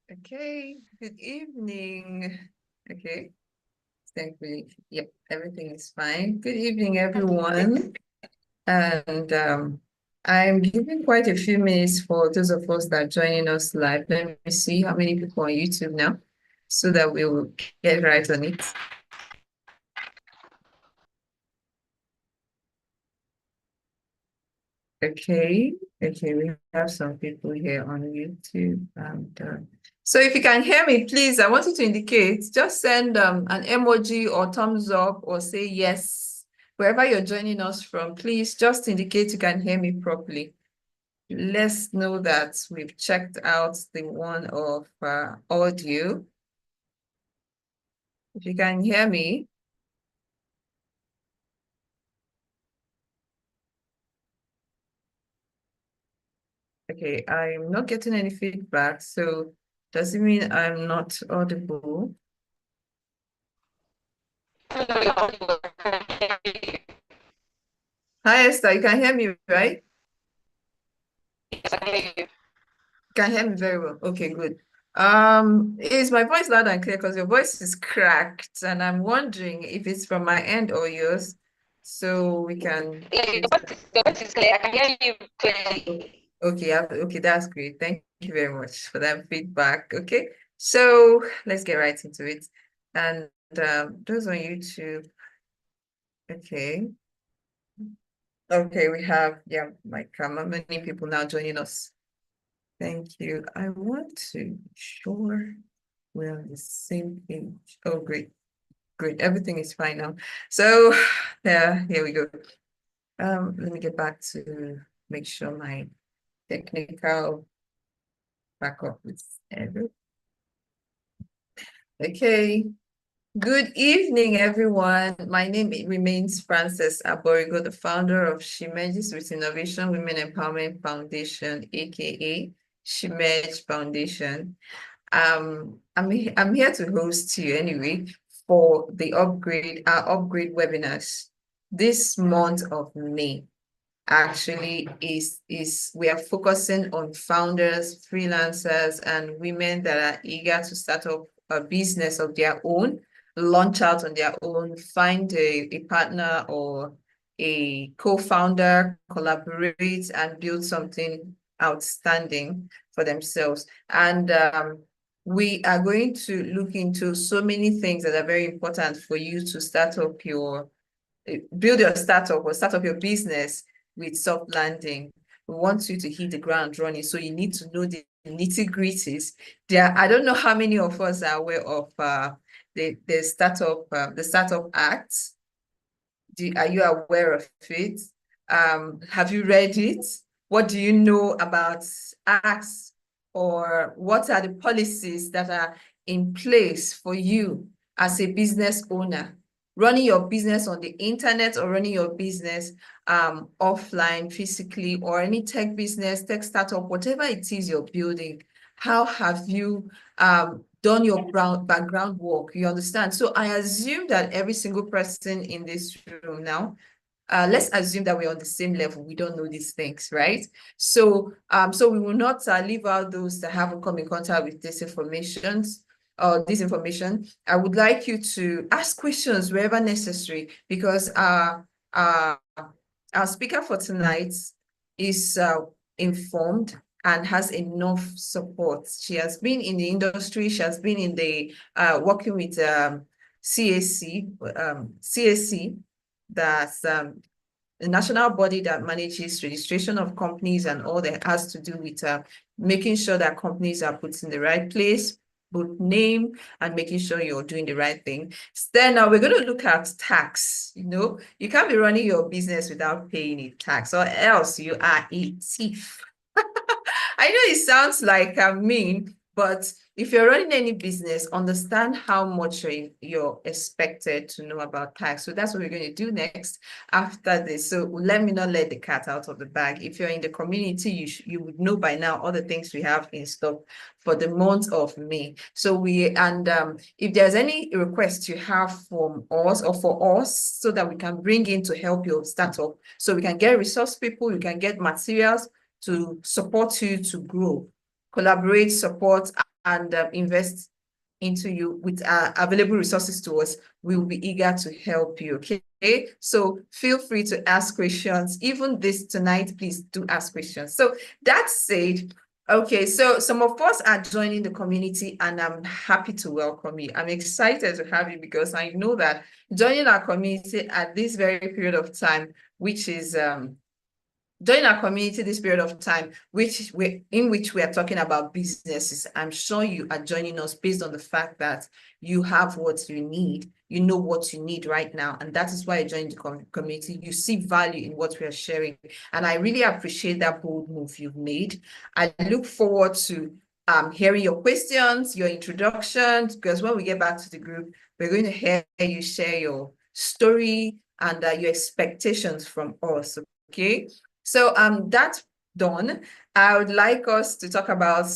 Okay, good evening. Okay, thankfully, yep, everything is fine. Good evening, everyone. And I'm giving quite a few minutes for those of us that are joining us live. Let me see how many people on YouTube now, so that we will get right on it. Okay, okay, we have some people here on YouTube. And so if you can hear me, please, I want you to indicate, just send an emoji or thumbs up or say yes. Wherever you're joining us from, please just indicate you can hear me properly. Let's know that we've checked out the one of audio. If you can hear me. Okay, I'm not getting any feedback, so does it mean I'm not audible? Hi, Esther, you can hear me, right? Yes, I can hear you. Can hear me very well. Okay, good. Is my voice loud and clear? Because your voice is cracked, and I'm wondering if it's from my end or yours, so we can. Yeah, your voice is clear. I can hear you clearly. Okay, okay, that's great. Thank you very much for that feedback. Okay, so let's get right into it. And those on YouTube, okay, okay, we have like many people now joining us. Thank you. I want to be sure we're on the same page. Oh, great. Great. Everything is fine now. So yeah, here we go. Let me get back to make sure my technical backup is every. Okay. Good evening, everyone. My name remains Frances Aborigo, the founder of Shimeji's with Innovation Women Empowerment Foundation, aka Shimej Foundation. I'm here to host you anyway for the upgrade webinars this month of May. Actually, is we are focusing on founders, freelancers, and women that are eager to start up a business of their own, launch out on their own, find a partner or a co-founder, collaborate, and build something outstanding for themselves. And we are going to look into so many things that are very important for you to start up build your startup or start up your business with soft landing. We want you to hit the ground running. So you need to know the nitty-gritties. I don't know how many of us are aware of the Startup Act. Are you aware of it? Have you read it? What do you know about acts, or what are the policies that are in place for you as a business owner? Running your business on the internet or running your business offline, physically, or any tech business, tech startup, whatever it is you're building, how have you done your background work? You understand? So I assume that every single person in this room now, let's assume that we're on the same level. We don't know these things, right? So, so we will not leave out those that haven't come in contact with this information. I would like you to ask questions wherever necessary, because uh, our speaker for tonight is informed and has enough support. She has been in the industry. She has been in the working with CAC, that's the national body that manages registration of companies and all that has to do with making sure that companies are put in the right place, both name, and making sure you're doing the right thing. Then now we're going to look at tax. You can't be running your business without paying a tax, or else you are a thief. I know it sounds like I'm mean, but if you're running any business, understand how much you're expected to know about tax. So that's what we're going to do next after this. So let me not let the cat out of the bag. If you're in the community, you would know by now all the things we have in stock for the month of May. So if there's any request you have from us or for us, so that we can bring in to help your startup, so we can get resource people, you can get materials to support you to grow, collaborate, support, and invest into you with available resources to us, we will be eager to help you. Okay. So feel free to ask questions. Even this tonight, please do ask questions. So that said, okay, so some of us are joining the community and I'm happy to welcome you. I'm excited to have you because I know that joining our community at this very period of time, which is join our community this period of time, in which we are talking about businesses. I'm sure you are joining us based on the fact that you have what you need. You know what you need right now. And that is why you joined the community. You see value in what we are sharing. And I really appreciate that bold move you've made. I look forward to hearing your questions, your introductions, because when we get back to the group, we're going to hear you share your story and your expectations from us. Okay. So that's done. I would like us to talk about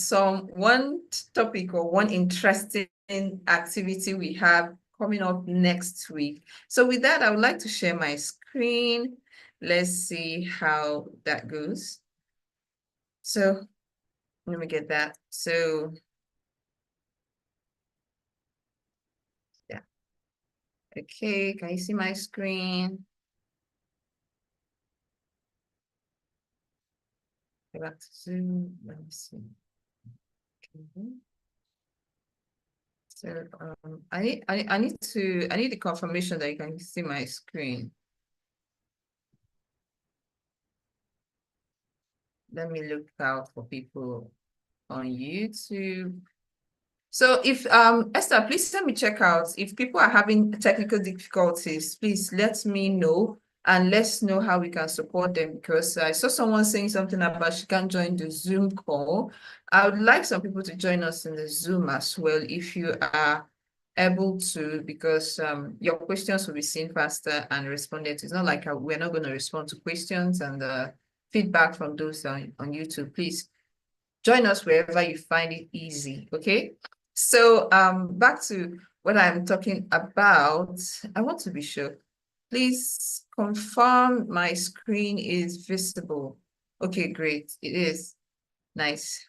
one topic or one interesting activity we have coming up next week. So with that, I would like to share my screen. Let's see how that goes. So let me get that. So yeah. Okay, can you see my screen? Go back to Zoom. Let me see. Okay. So I need the confirmation that you can see my screen. Let me look out for people on YouTube. So if Esther, please let me check out. If people are having technical difficulties, please let me know and let's know how we can support them, because I saw someone saying something about she can't join the Zoom call. I would like some people to join us in the Zoom as well if you are able to, because your questions will be seen faster and responded to. It's not like we're not going to respond to questions and feedback from those on YouTube. Please join us wherever you find it easy. Okay. So back to what I'm talking about. I want to be sure. Please confirm my screen is visible. Okay, great. It is. Nice.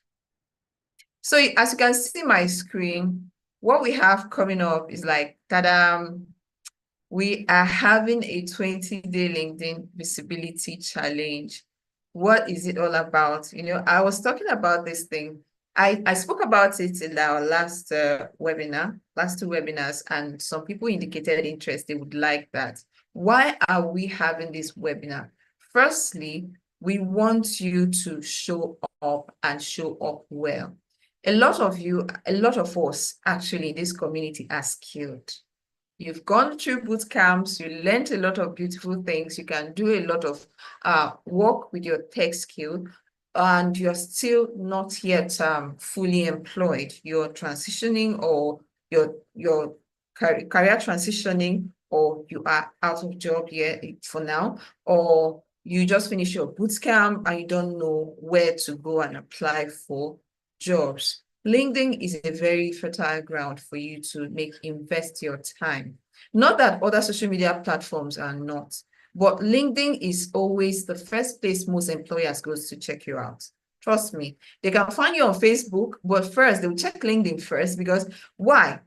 So as you can see my screen, what we have coming up is like, ta-da, we are having a 20-day LinkedIn visibility challenge. What is it all about? You know, I was talking about this thing. I spoke about it in our last webinar, last two webinars, and some people indicated interest. They would like that. Why are we having this webinar? Firstly, we want you to show up and show up well. A lot of us actually in this community are skilled. You've gone through boot camps, you learned a lot of beautiful things, you can do a lot of work with your tech skill, and you're still not yet fully employed. You're transitioning, or your career transitioning, or you are out of job here for now, or you just finished your boot camp and you don't know where to go and apply for jobs. LinkedIn is a very fertile ground for you to invest your time. Not that other social media platforms are not, but LinkedIn is always the first place most employers go to check you out. Trust me, they can find you on Facebook, but first they will check LinkedIn first, because why?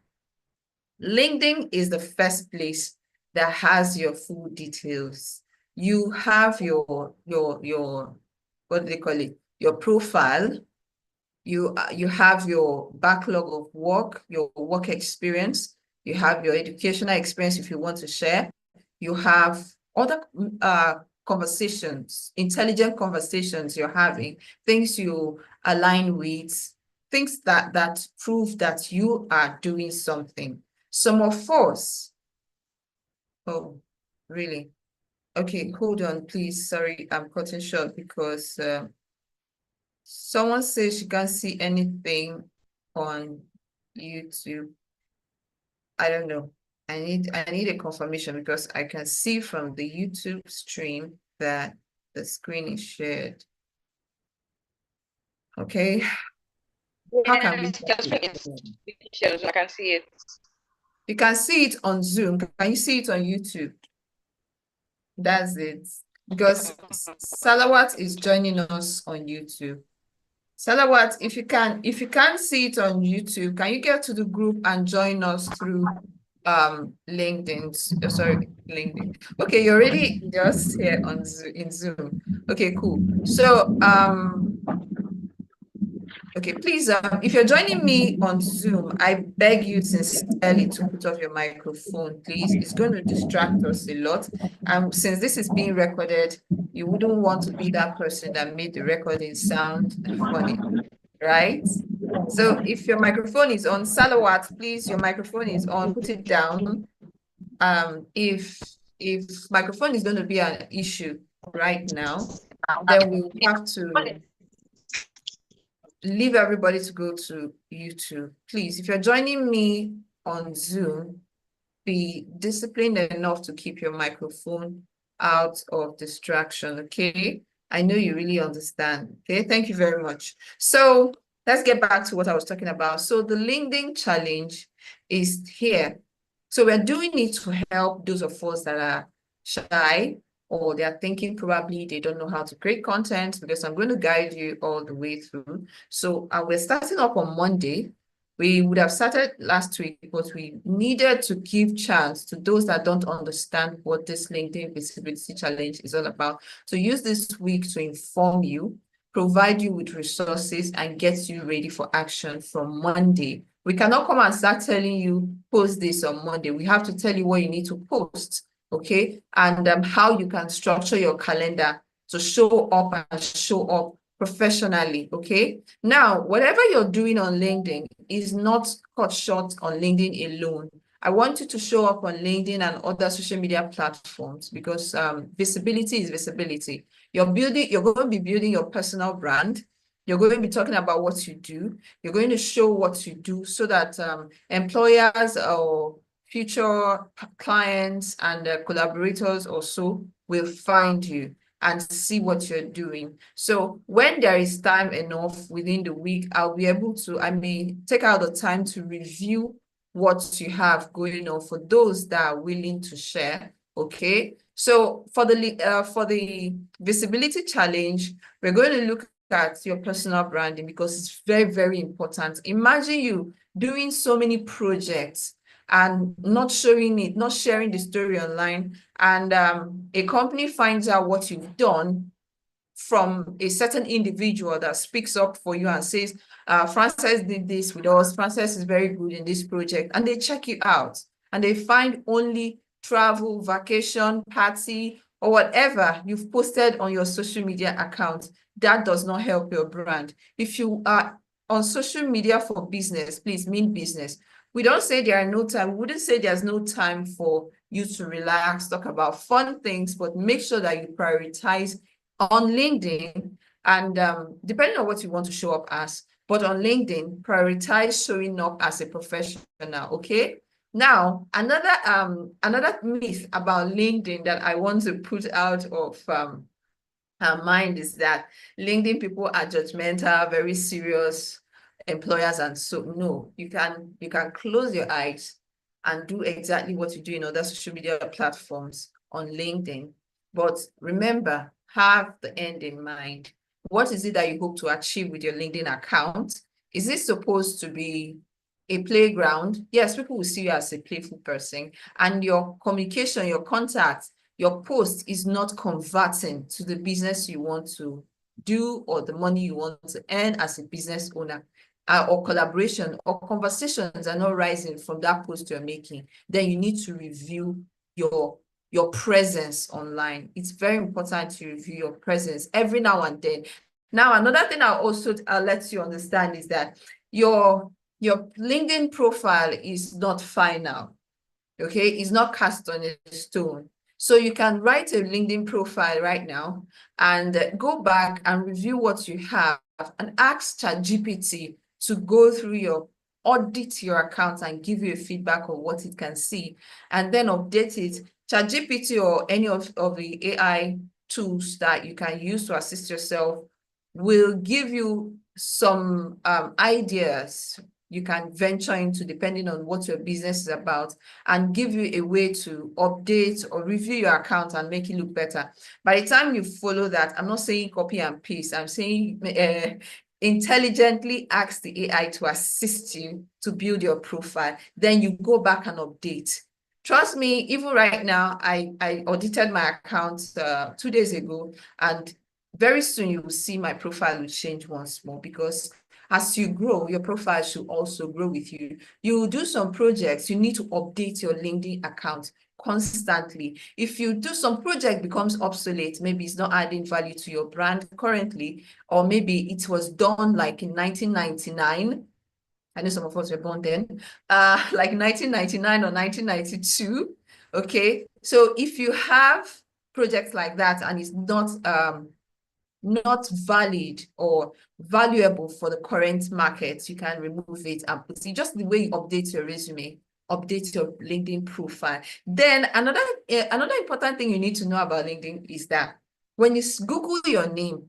LinkedIn is the first place that has your full details. You have your what do they call it? Your profile. You have your backlog of work, your work experience. You have your educational experience if you want to share. You have other conversations, intelligent conversations you're having, things you align with, things that prove that you are doing something. Some of us, oh, really? Okay, hold on, please. Sorry, I'm cutting short because someone says she can't see anything on YouTube. I don't know. I need a confirmation, because I can see from the YouTube stream that the screen is shared. Okay. How can we? I can see it. You can see it on Zoom. Can you see it on YouTube? That's it. Because Salawat is joining us on YouTube. Salawat, if you can't see it on YouTube, can you get to the group and join us through LinkedIn? Sorry, LinkedIn. Okay, you're already just here on in Zoom. Okay, cool. So okay, please, if you're joining me on Zoom, I beg you sincerely to put off your microphone, please. It's going to distract us a lot. Since this is being recorded, you wouldn't want to be that person that made the recording sound funny, right? So if your microphone is on, Salawat, please, your microphone is on, put it down. If microphone is going to be an issue right now, then we will have to leave everybody to go to YouTube. Please, if you're joining me on Zoom, be disciplined enough to keep your microphone out of distraction, okay? I know you really understand, okay? Thank you very much. So let's get back to what I was talking about. So the LinkedIn challenge is here. So we're doing it to help those of us that are shy, or they're thinking probably they don't know how to create content, because I'm going to guide you all the way through. So we're starting up on Monday. We would have started last week, but we needed to give chance to those that don't understand what this LinkedIn Visibility Challenge is all about. So use this week to inform you, provide you with resources, and get you ready for action from Monday. We cannot come and start telling you, post this on Monday. We have to tell you what you need to post, okay? And how you can structure your calendar to show up and show up professionally, okay? Now, whatever you're doing on LinkedIn is not cut short on LinkedIn alone. I want you to show up on LinkedIn and other social media platforms, because visibility is visibility. You're going to be building your personal brand. You're going to be talking about what you do. You're going to show what you do so that employers or future clients and collaborators also will find you and see what you're doing. So when there is time enough within the week, I'll be able to, I may take out the time to review what you have going on for those that are willing to share, okay? So for the visibility challenge, we're going to look at your personal branding, because it's very, very important. Imagine you doing so many projects and not showing it, not sharing the story online, and a company finds out what you've done from a certain individual that speaks up for you and says, Frances did this with us, Frances is very good in this project, and they check you out and they find only travel, vacation, party, or whatever you've posted on your social media account. That does not help your brand. If you are on social media for business, please mean business. We don't say there are no time. We wouldn't say there's no time for you to relax, talk about fun things, but make sure that you prioritize on LinkedIn, and depending on what you want to show up as, but on LinkedIn, prioritize showing up as a professional, okay? Now, another myth about LinkedIn that I want to put out of our mind is that LinkedIn people are judgmental, very serious employers, and so no, you can close your eyes and do exactly what you do in other social media platforms on LinkedIn. But remember, have the end in mind. What is it that you hope to achieve with your LinkedIn account? Is it supposed to be a playground? Yes, people will see you as a playful person, and your communication, your contacts, your post is not converting to the business you want to do or the money you want to earn as a business owner, or collaboration or conversations are not rising from that post you're making, then you need to review your presence online. It's very important to review your presence every now and then. Now, another thing I'll also let you understand is that your LinkedIn profile is not final, okay? It's not cast on a stone. So you can write a LinkedIn profile right now and go back and review what you have and ask ChatGPT to go through audit your account and give you a feedback of what it can see, and then update it. ChatGPT or any of the AI tools that you can use to assist yourself will give you some ideas you can venture into depending on what your business is about, and give you a way to update or review your account and make it look better. By the time you follow that, I'm not saying copy and paste, I'm saying intelligently ask the AI to assist you to build your profile. Then you go back and update. Trust me, even right now, I audited my account 2 days ago, and very soon you will see my profile will change once more, because as you grow, your profile should also grow with you. You will do some projects, you need to update your LinkedIn account constantly. If you do some project becomes obsolete, maybe it's not adding value to your brand currently, or maybe it was done like in 1999. I know some of us were born then, like 1999 or 1992. Okay, so if you have projects like that and it's not valid or valuable for the current market, you can remove it and put it just the way you update your resume, update your LinkedIn profile. Then another important thing you need to know about LinkedIn is that when you Google your name,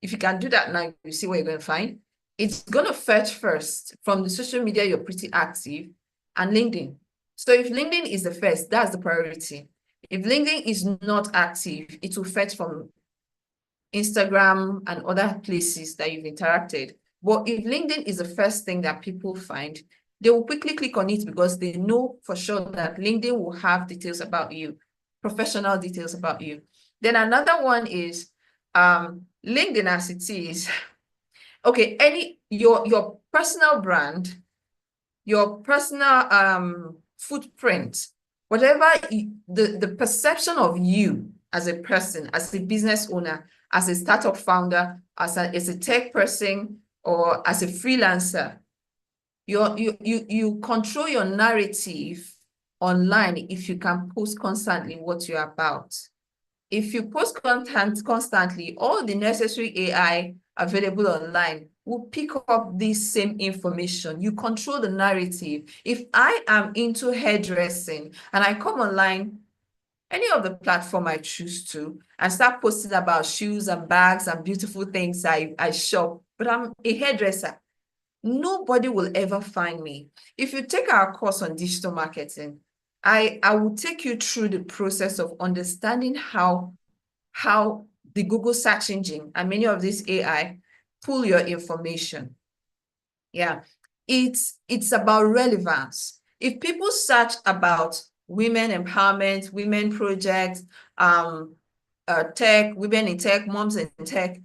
if you can do that now, you see what you're going to find. It's going to fetch first from the social media you're pretty active and LinkedIn. So if LinkedIn is the first, that's the priority. If LinkedIn is not active, it will fetch from Instagram and other places that you've interacted. But if LinkedIn is the first thing that people find, they will quickly click on it because they know for sure that LinkedIn will have details about you, professional details about you. Then another one is LinkedIn as it is. Okay, your personal brand, your personal footprint, whatever the perception of you as a person, as a business owner, as a startup founder, as a tech person, or as a freelancer, you control your narrative online if you can post constantly what you're about. If you post content constantly, all the necessary AI available online will pick up this same information. You control the narrative. If I am into hairdressing and I come online, any of the platform I choose to, and start posting about shoes and bags and beautiful things I shop, but I'm a hairdresser, nobody will ever find me. If you take our course on digital marketing, I will take you through the process of understanding how the Google search engine and many of these AI pull your information. Yeah, it's about relevance. If people search about women empowerment, women projects, tech, women in tech, moms in tech,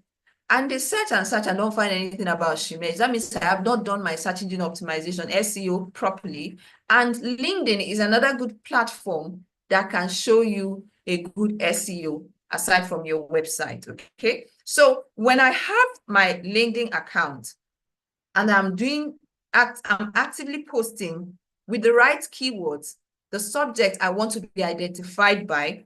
and they search and don't find anything about Shimeji, that means I have not done my search engine optimization, SEO, properly. And LinkedIn is another good platform that can show you a good SEO aside from your website. Okay, so when I have my LinkedIn account and I'm actively posting with the right keywords, the subject I want to be identified by,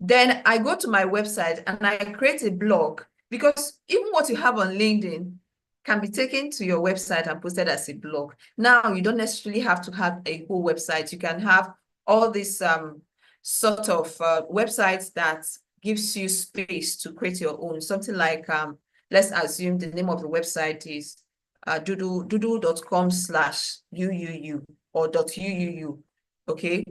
then I go to my website and I create a blog, because even what you have on LinkedIn can be taken to your website and posted as a blog. Now, you don't necessarily have to have a whole website. You can have all these sort of websites that gives you space to create your own. Something like, let's assume the name of the website is doodle.com/UUU or .UUU, okay?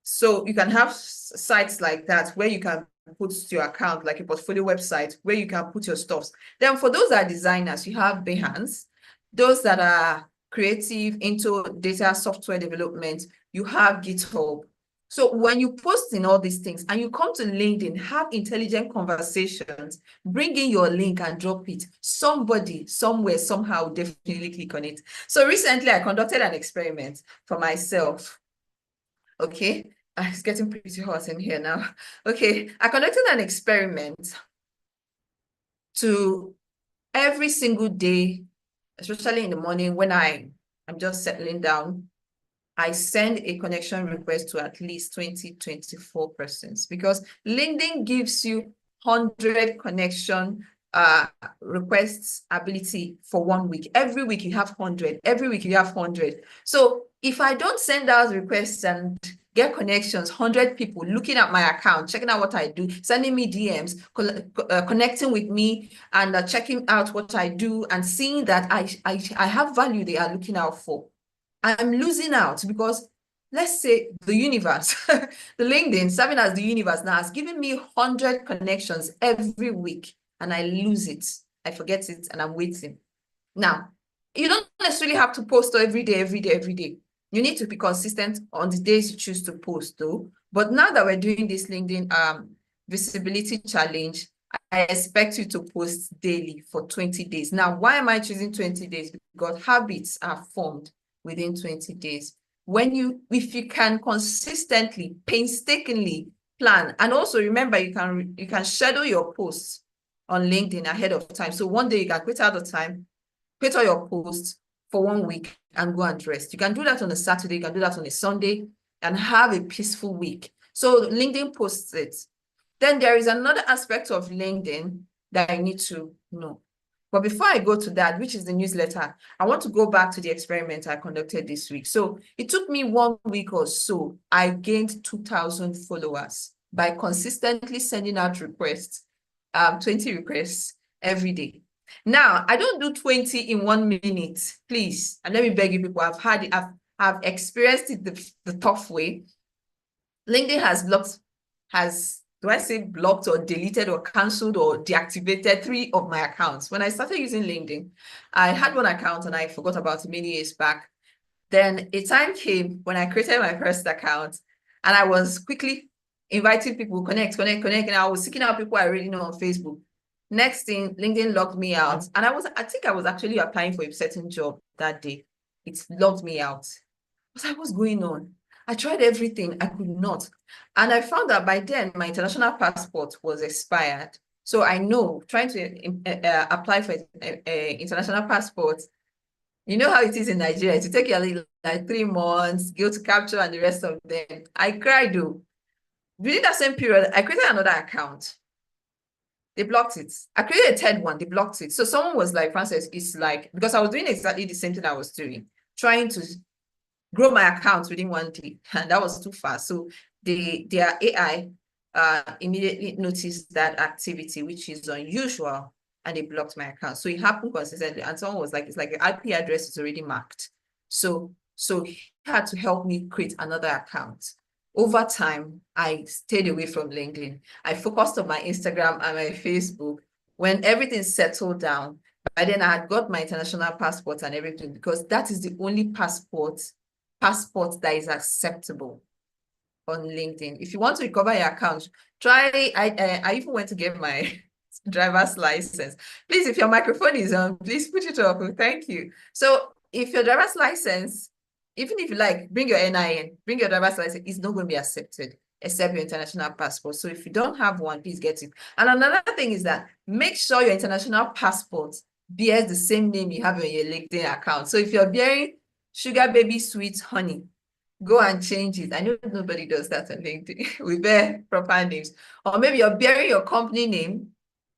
So you can have sites like that where you can put your account, like a portfolio website where you can put your stuffs. Then for those that are designers, you have Behance. Those that are creative into data software development, you have GitHub. So when you post in all these things and you come to LinkedIn, have intelligent conversations, bring in your link and drop it. Somebody, somewhere, somehow definitely click on it. So recently I conducted an experiment for myself. Okay, it's getting pretty hot in here now. Okay, I conducted an experiment to every single day, especially in the morning when I'm just settling down, I send a connection request to at least 24 persons, because LinkedIn gives you 100 connection requests ability for 1 week. Every week you have 100. Every week you have 100. So if I don't send out requests and get connections, 100 people looking at my account, checking out what I do, sending me DMs, connecting with me, and checking out what I do, and seeing that I have value they are looking out for, I'm losing out, because let's say the universe, the LinkedIn serving as the universe now has given me 100 connections every week. and I lose it. I forget it and I'm waiting. Now, you don't necessarily have to post every day, every day, every day. You need to be consistent on the days you choose to post though. But now that we're doing this LinkedIn visibility challenge, I expect you to post daily for 20 days. Now, why am I choosing 20 days? Because habits are formed within 20 days. If you can consistently, painstakingly plan, and also remember you can schedule your posts on LinkedIn ahead of time. So one day you can quit out the time, create all your posts for 1 week and go and rest. You can do that on a Saturday, you can do that on a Sunday, and have a peaceful week. So LinkedIn posts it. Then there is another aspect of LinkedIn that I need to know. But before I go to that, which is the newsletter, I want to go back to the experiment I conducted this week. So it took me 1 week or so. I gained 2,000 followers by consistently sending out requests, 20 requests every day. Now, I don't do 20 in 1 minute, please. And let me beg you people, I've experienced it the tough way. LinkedIn do I say blocked or deleted or canceled or deactivated 3 of my accounts. When I started using LinkedIn, I had 1 account and I forgot about it many years back. Then a time came when I created my first account and I was quickly inviting people, connect, and I was seeking out people I already know on Facebook. Next thing, LinkedIn logged me out. And I think I was actually applying for a certain job that day. It logged me out. What was going on? I tried everything, I could not. And I found that by then my international passport was expired. So I know trying to apply for an international passport, you know how it is in Nigeria, to take like 3 months, go to capture and the rest of them. I cried though. Within that same period, I created another account. They blocked it. I created a third one, they blocked it. So someone was like, Frances, it's like, because I was doing exactly the same thing I was doing, trying to grow my account within 1 day, and that was too fast. So their AI immediately noticed that activity, which is unusual, and they blocked my account. So it happened consistently, and someone was like, it's like your IP address is already marked. So he had to help me create another account. Over time, I stayed away from LinkedIn. I focused on my Instagram and my Facebook. When everything settled down, by then I had got my international passport and everything, because that is the only passport that is acceptable on LinkedIn. If you want to recover your account, try. I even went to get my driver's license. Please, if your microphone is on, please put it up. Thank you. So if your driver's license, even if you like, bring your NIN, bring your driver's license, it's not going to be accepted except your international passport. So if you don't have one, please get it. And another thing is that make sure your international passport bears the same name you have on your LinkedIn account. So if you're bearing Sugar Baby Sweet Honey, go and change it. I know nobody does that on LinkedIn. We bear proper names. Or maybe you're bearing your company name.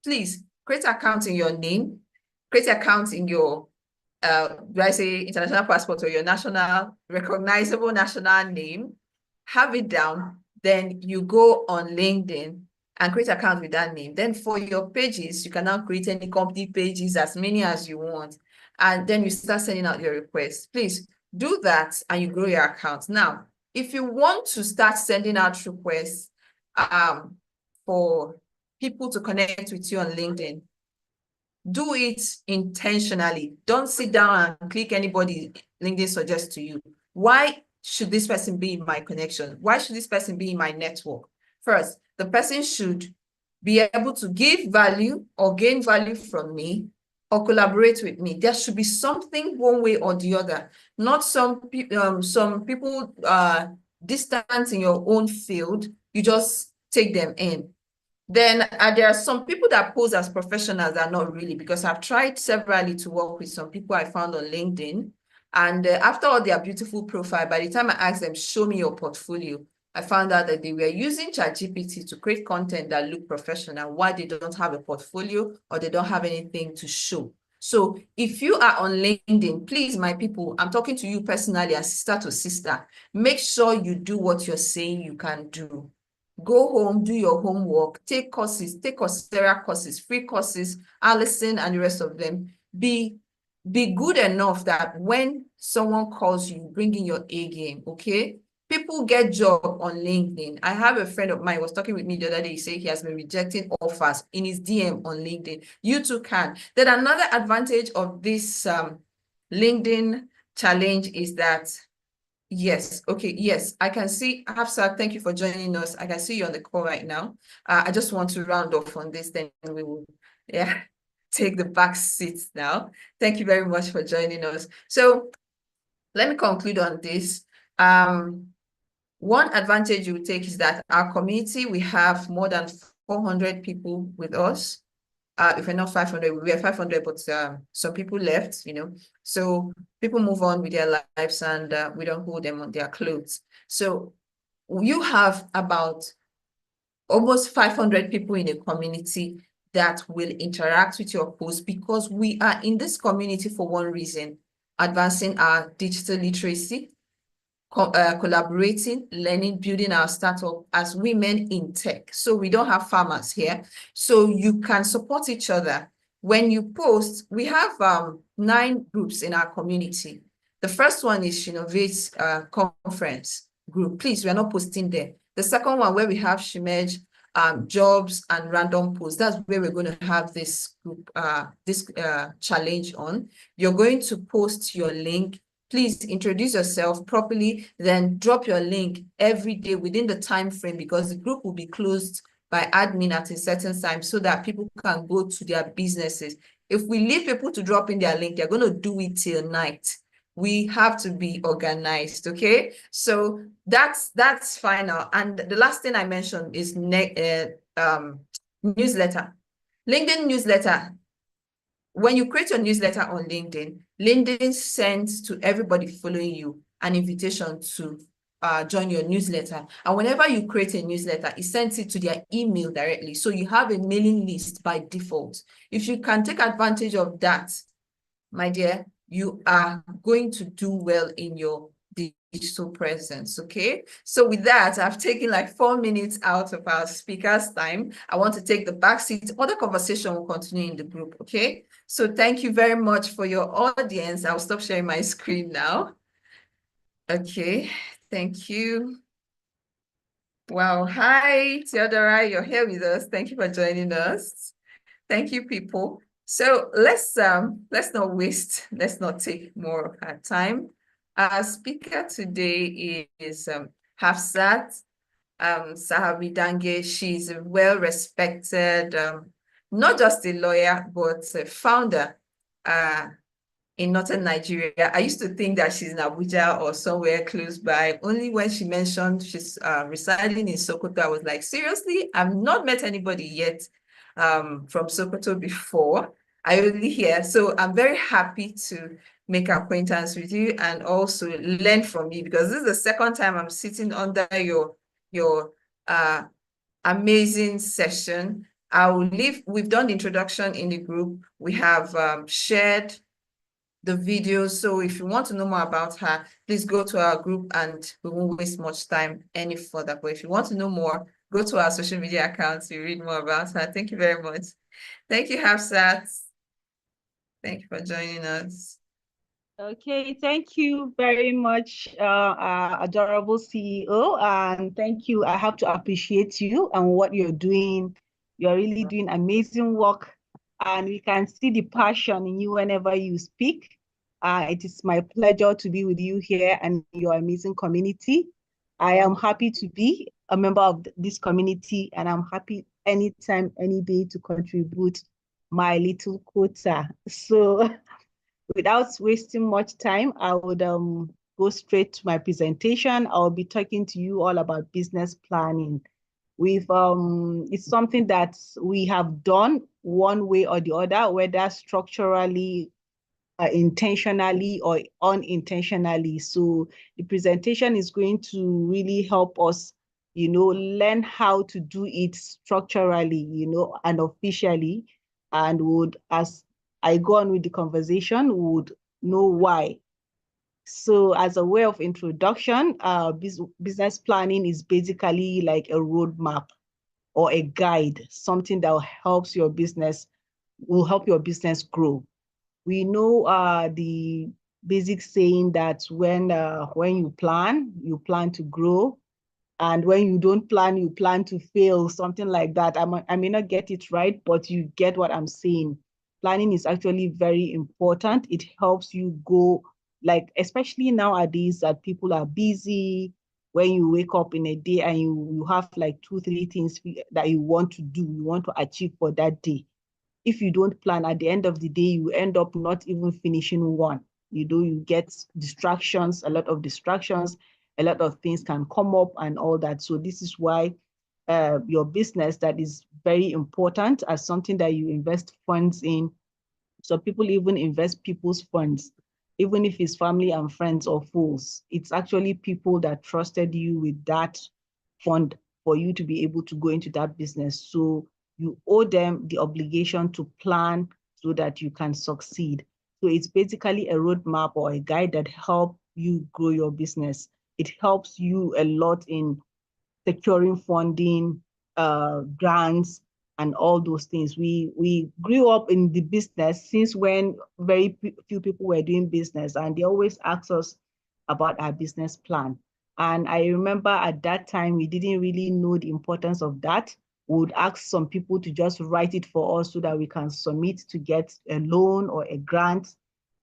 Please create an account in your name, create an account in your do I say international passport or your national, recognizable national name, have it down, then you go on LinkedIn and create an account with that name. Then for your pages, you can now create any company pages, as many as you want. And then you start sending out your requests. Please do that and you grow your account. Now, if you want to start sending out requests for people to connect with you on LinkedIn, do it intentionally. Don't sit down and click anybody LinkedIn suggests to you. Why should this person be in my connection? Why should this person be in my network? First, the person should be able to give value or gain value from me or collaborate with me. There should be something one way or the other, not some people distant in your own field, you just take them in. Then there are some people that pose as professionals that are not really, because I've tried severally to work with some people I found on LinkedIn. And after all their beautiful profile, by the time I asked them, show me your portfolio, I found out that they were using ChatGPT to create content that looked professional, while they don't have a portfolio or they don't have anything to show. So if you are on LinkedIn, please, my people, I'm talking to you personally as sister to sister, make sure you do what you're saying you can do. Go home, do your homework, take courses, take Coursera courses, free courses, Allison and the rest of them. Be good enough that when someone calls you, bring in your A game, okay? People get job on LinkedIn. I have a friend of mine was talking with me the other day. He said he has been rejecting offers in his DM on LinkedIn. You too can. Then another advantage of this LinkedIn challenge is that, yes, okay, yes, I can see Hafsat, thank you for joining us. I can see you on the call right now. I just want to round off on this, then we will, yeah, take the back seats now. Thank you very much for joining us. So let me conclude on this. One advantage you take is that our community, we have more than 400 people with us. If we're not 500, we are 500, but some people left, So people move on with their lives and we don't hold them on their clothes. So you have about almost 500 people in a community that will interact with your post because we are in this community for one reason, advancing our digital literacy, collaborating, learning, building our startup as women in tech. So we don't have farmers here. So you can support each other. When you post, we have 9 groups in our community. The first one is Innovate Conference group. Please, we are not posting there. The second one where we have Shimej, jobs and random posts. That's where we're going to have this group, challenge on. You're going to post your link. Please introduce yourself properly, then drop your link every day within the time frame because the group will be closed by admin at a certain time so that people can go to their businesses. If we leave people to drop in their link, they're going to do it till night. We have to be organized, okay? So that's final. And the last thing I mentioned is newsletter. LinkedIn newsletter. When you create your newsletter on LinkedIn, LinkedIn sends to everybody following you an invitation to join your newsletter. And whenever you create a newsletter, it sends it to their email directly. So you have a mailing list by default. If you can take advantage of that, my dear, you are going to do well in your digital presence, okay? So with that, I've taken like 4 minutes out of our speaker's time. I want to take the back seat. Other conversation will continue in the group, okay? So thank you very much for your audience. I'll stop sharing my screen now. Okay, thank you. Wow, hi, Theodora, you're here with us. Thank you for joining us. Thank you, people. So let's not waste, let's not take more of our time. Our speaker today is Hafsat Sahabi Dange. She's a well-respected, not just a lawyer, but a founder in northern Nigeria. I used to think that she's in Abuja or somewhere close by. Only when she mentioned she's residing in Sokoto, I was like, seriously? I've not met anybody yet from Sokoto before. I only hear. So I'm very happy to make acquaintance with you and also learn from you because this is the second time I'm sitting under your amazing session. I will leave. We've done the introduction in the group. We have shared the video. So if you want to know more about her, please go to our group and we won't waste much time any further. But if you want to know more, go to our social media accounts to read more about her. Thank you very much. Thank you, Hafsat. Thank you for joining us. Okay, thank you very much, adorable CEO, and thank you. I have to appreciate you and what you're doing. You're really doing amazing work, and we can see the passion in you whenever you speak. It is my pleasure to be with you here and your amazing community. I am happy to be a member of this community, and I'm happy anytime, any day to contribute my little quota. So without wasting much time, I would go straight to my presentation. I'll be talking to you all about business planning. It's something that we have done one way or the other, whether structurally, intentionally or unintentionally. So the presentation is going to really help us, learn how to do it structurally, and officially, and would, as I go on with the conversation, would know why. So as a way of introduction, business planning is basically like a roadmap or a guide, something that helps your business, will help your business grow. We know the basic saying that when you plan to grow, and when you don't plan, you plan to fail, something like that. I may not get it right, but you get what I'm saying. Planning is actually very important. It helps you go, like, especially nowadays that people are busy. When you wake up in a day and you have like 2, 3 things that you want to do, you want to achieve for that day. If you don't plan, at the end of the day, you end up not even finishing one. You get distractions, a lot of distractions, a lot of things can come up and all that. So this is why your business, that is very important as something that you invest funds in. So people even invest people's funds, even if it's family and friends or fools. It's actually people that trusted you with that fund for you to be able to go into that business. So you owe them the obligation to plan so that you can succeed. So it's basically a roadmap or a guide that helps you grow your business. It helps you a lot in securing funding, grants, and all those things. We grew up in the business since when very few people were doing business, and they always ask us about our business plan. And I remember at that time, we didn't really know the importance of that. We would ask some people to just write it for us so that we can submit to get a loan or a grant,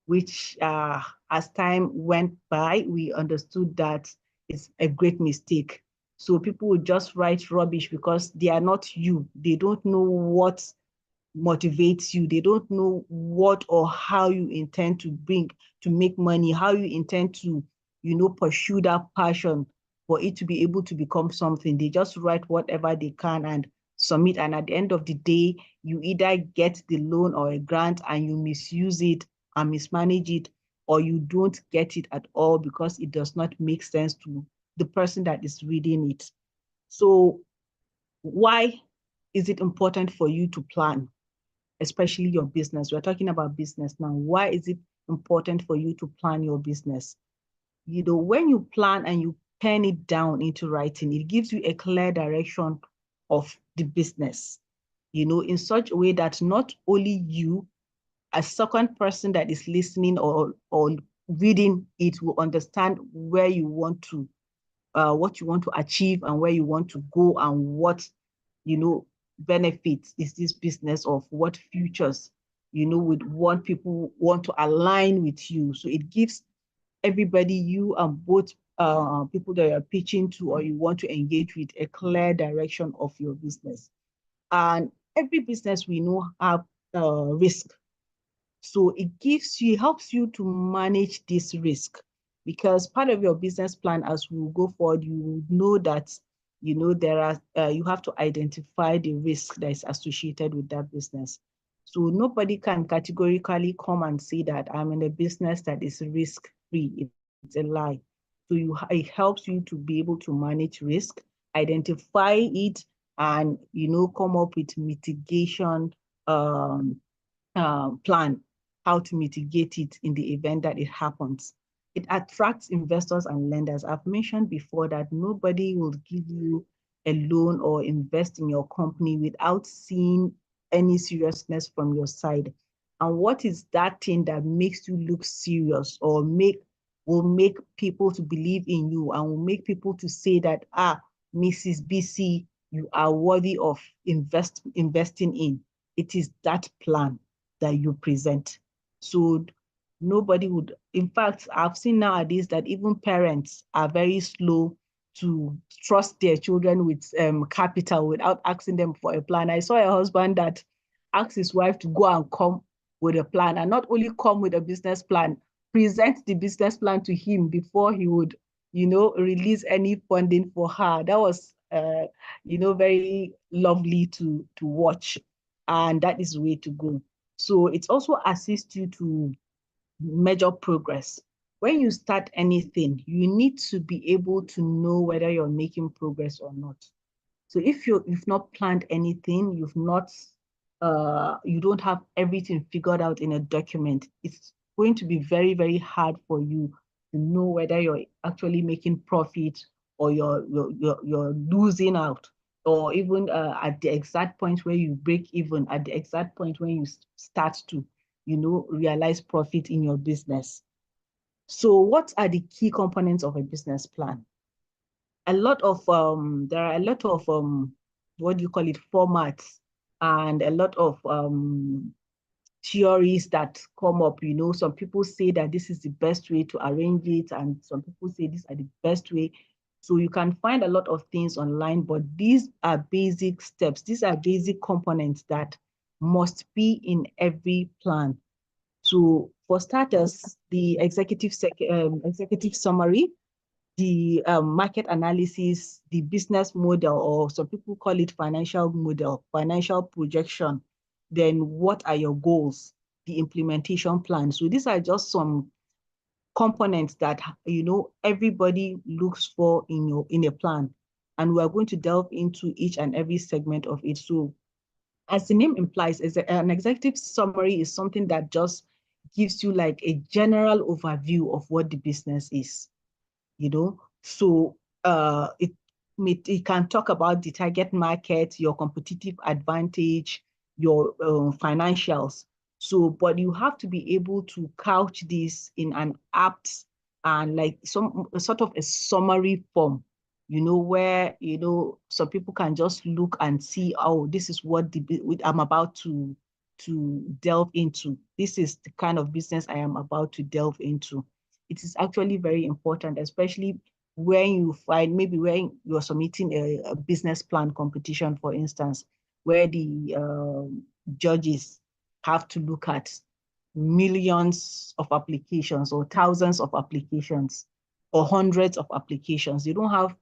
which as time went by, we understood that it's a great mistake. So people would just write rubbish because they are not you. They don't know what motivates you. They don't know what or how you intend to make money, how you intend to, pursue that passion for it to be able to become something. They just write whatever they can and submit. And at the end of the day, you either get the loan or a grant and you misuse it and mismanage it, or you don't get it at all because it does not make sense to the person that is reading it. So why is it important for you to plan, especially your business? We're talking about business now. Why is it important for you to plan your business? When you plan and you pen it down into writing, it gives you a clear direction of the business, in such a way that not only you, a second person that is listening or reading it, will understand where you want to, what you want to achieve and where you want to go, and what, benefits is this business of, what futures, would want people want to align with you. So it gives everybody, you and both people that you're pitching to or you want to engage with, a clear direction of your business. And every business we know have risk. So it helps you to manage this risk, because part of your business plan, as we go forward, you know that, there are, you have to identify the risk that is associated with that business. So nobody can categorically come and say that I'm in a business that is risk-free. It's a lie. So it helps you to be able to manage risk, identify it, and, come up with mitigation plan, how to mitigate it in the event that it happens. It attracts investors and lenders. I've mentioned before that nobody will give you a loan or invest in your company without seeing any seriousness from your side. And what is that thing that makes you look serious, or will make people to believe in you, and will make people to say that, Mrs. BC, you are worthy of investing in? It is that plan that you present. So nobody would, in fact, I've seen nowadays that even parents are very slow to trust their children with capital without asking them for a plan. I saw a husband that asked his wife to go and come with a plan, and not only come with a business plan, present the business plan to him before he would, release any funding for her. That was, very lovely to watch. And that is the way to go. So it also assists you to measure progress. When you start anything, you need to be able to know whether you're making progress or not. So if you've not planned anything, you don't have everything figured out in a document, it's going to be very, very hard for you to know whether you're actually making profit or you're losing out, or even at the exact point where you break even, at the exact point when you start to, realize profit in your business. So what are the key components of a business plan? There are a lot of what do you call it, formats, and a lot of theories that come up. Some people say that this is the best way to arrange it, and some people say these are the best way. So you can find a lot of things online, but these are basic steps. These are basic components that must be in every plan. So for starters, the executive summary, the market analysis, the business model, or some people call it financial model, financial projection. Then what are your goals? The implementation plan. So these are just some components that everybody looks for in a plan. And we are going to delve into each and every segment of it. So as the name implies, an executive summary is something that just gives you like a general overview of what the business is. So it can talk about the target market, your competitive advantage, your financials. So, but you have to be able to couch this in an apt and like some sort of a summary form, where some people can just look and see, oh, this is what I'm about to delve into. This is the kind of business I am about to delve into. It is actually very important, especially when you find, maybe when you're submitting a business plan competition, for instance, where the judges have to look at millions of applications or thousands of applications or hundreds of applications. You don't have,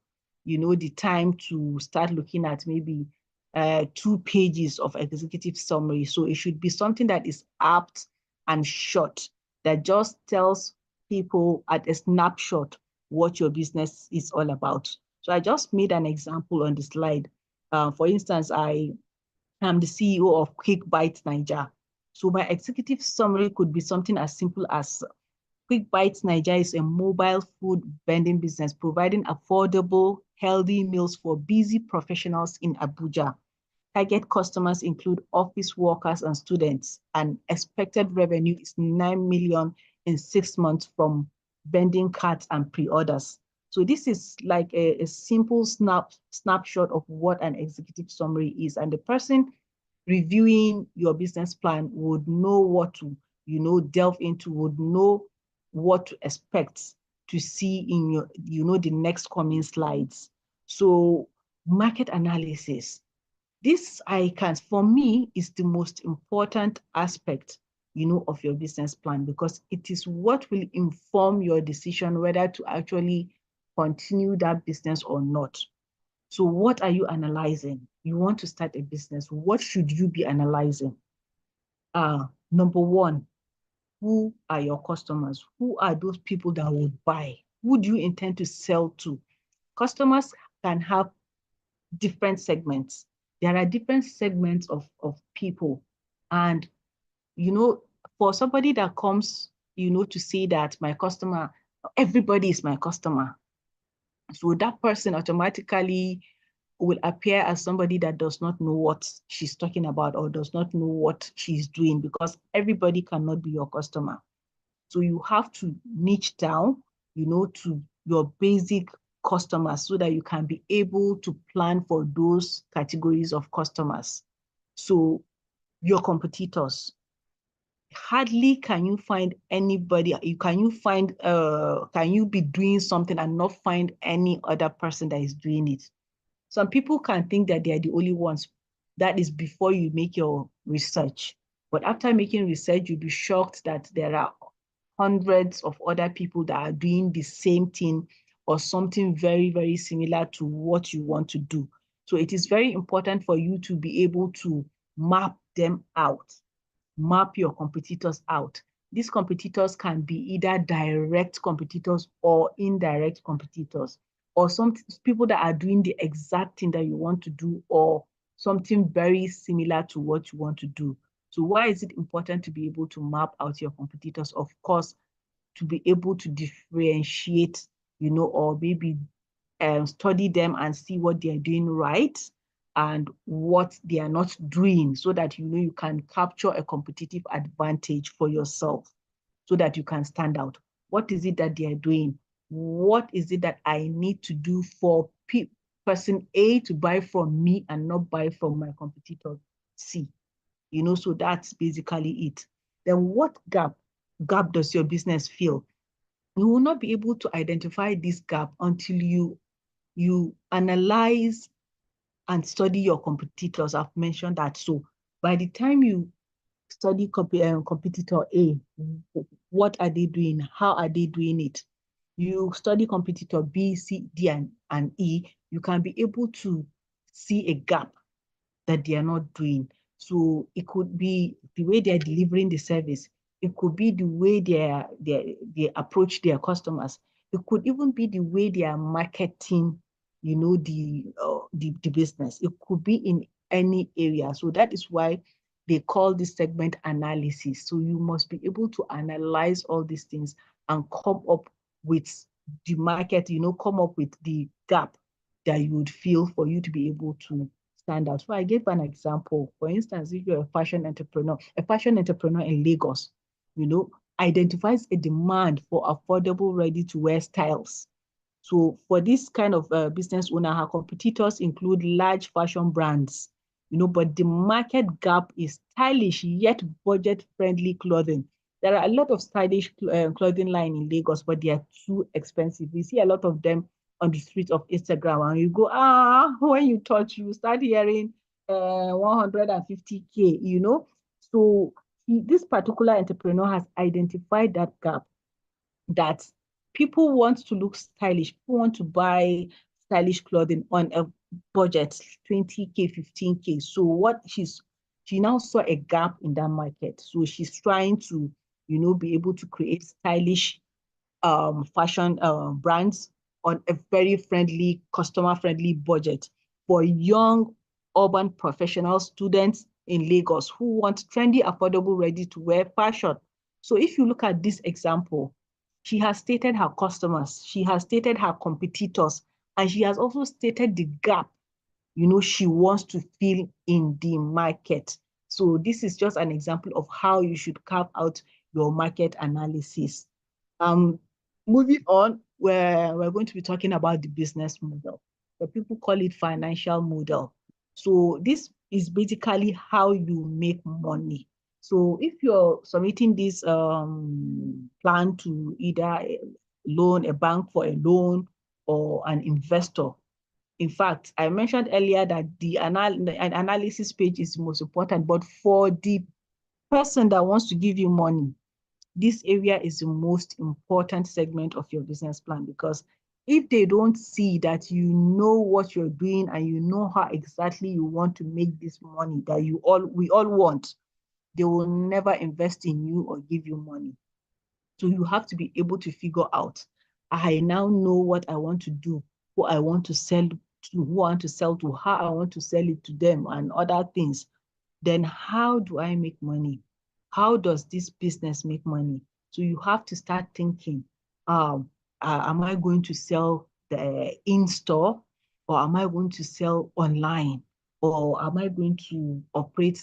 the time to start looking at maybe 2 pages of executive summary. So it should be something that is apt and short, that just tells people at a snapshot what your business is all about. So I just made an example on the slide. For instance, I am the CEO of Quick Bites Niger. So my executive summary could be something as simple as Quick Bites Niger is a mobile food vending business providing affordable, healthy meals for busy professionals in Abuja. Target customers include office workers and students, and expected revenue is 9 million in 6 months from vending cards and pre-orders. So this is like a simple snapshot of what an executive summary is. And the person reviewing your business plan would know what to, delve into, would know what to expect to see in your, the next coming slides. So market analysis. This for me, is the most important aspect, of your business plan, because it is what will inform your decision whether to actually continue that business or not. So what are you analyzing? You want to start a business. What should you be analyzing? Number one, who are your customers? Who are those people that would buy? Who do you intend to sell to? Customers can have different segments. There are different segments of people. And, for somebody that comes, to say that my customer, everybody is my customer. So that person automatically will appear as somebody that does not know what she's talking about or does not know what she's doing, because everybody cannot be your customer. So you have to niche down, to your basic customers so that you can be able to plan for those categories of customers. So your competitors, hardly can you find anybody, can you be doing something and not find any other person that is doing it? Some people can think that they are the only ones. That is before you make your research. But after making research, you'll be shocked that there are hundreds of other people that are doing the same thing or something very, very similar to what you want to do. So it is very important for you to be able to map them out, map your competitors out. These competitors can be either direct competitors or indirect competitors, or some people that are doing the exact thing that you want to do, or something very similar to what you want to do. So why is it important to be able to map out your competitors? Of course, to be able to differentiate, or maybe study them and see what they are doing right and what they are not doing, so that you can capture a competitive advantage for yourself, so that you can stand out. What is it that they are doing? What is it that I need to do for person A to buy from me and not buy from my competitor C? So that's basically it. Then what gap does your business feel? You will not be able to identify this gap until you analyze and study your competitors. I've mentioned that. So by the time you study competitor A, what are they doing? How are they doing it? You study competitor B, C, D, and E, you can be able to see a gap that they are not doing. So it could be the way they're delivering the service. It could be the way they approach their customers. It could even be the way they are marketing, the business. It could be in any area. So that is why they call this segment analysis. So you must be able to analyze all these things and come up with the market, come up with the gap that you would feel for you to be able to stand out. So I gave an example. For instance, if you're a fashion entrepreneur in Lagos, identifies a demand for affordable ready-to-wear styles. So for this kind of business owner, her competitors include large fashion brands, but the market gap is stylish yet budget-friendly clothing. There are a lot of stylish clothing line in Lagos, but they are too expensive. We see a lot of them on the streets of Instagram, and you go, when you touch, you start hearing 150K, So this particular entrepreneur has identified that gap, that people want to look stylish, people want to buy stylish clothing on a budget, 20K, 15K. So she now saw a gap in that market. So she's trying to, be able to create stylish fashion brands on a very friendly, customer-friendly budget for young urban professional students in Lagos who want trendy, affordable, ready-to-wear fashion. So if you look at this example, she has stated her customers, she has stated her competitors, and she has also stated the gap, she wants to fill in the market. So this is just an example of how you should carve out your market analysis. Moving on, we're going to be talking about the business model. But people call it financial model. So this is basically how you make money. So if you're submitting this plan to either a bank for a loan or an investor, in fact, I mentioned earlier that the analysis page is the most important, but for the person that wants to give you money, this area is the most important segment of your business plan, because if they don't see that you know what you're doing and you know how exactly you want to make this money that we all want, they will never invest in you or give you money. So you have to be able to figure out, I now know what I want to do, who I want to sell to, who I want to sell to, how I want to sell it to them, and other things. Then how do I make money? How does this business make money? So you have to start thinking, am I going to sell the in-store, or am I going to sell online, or am I going to operate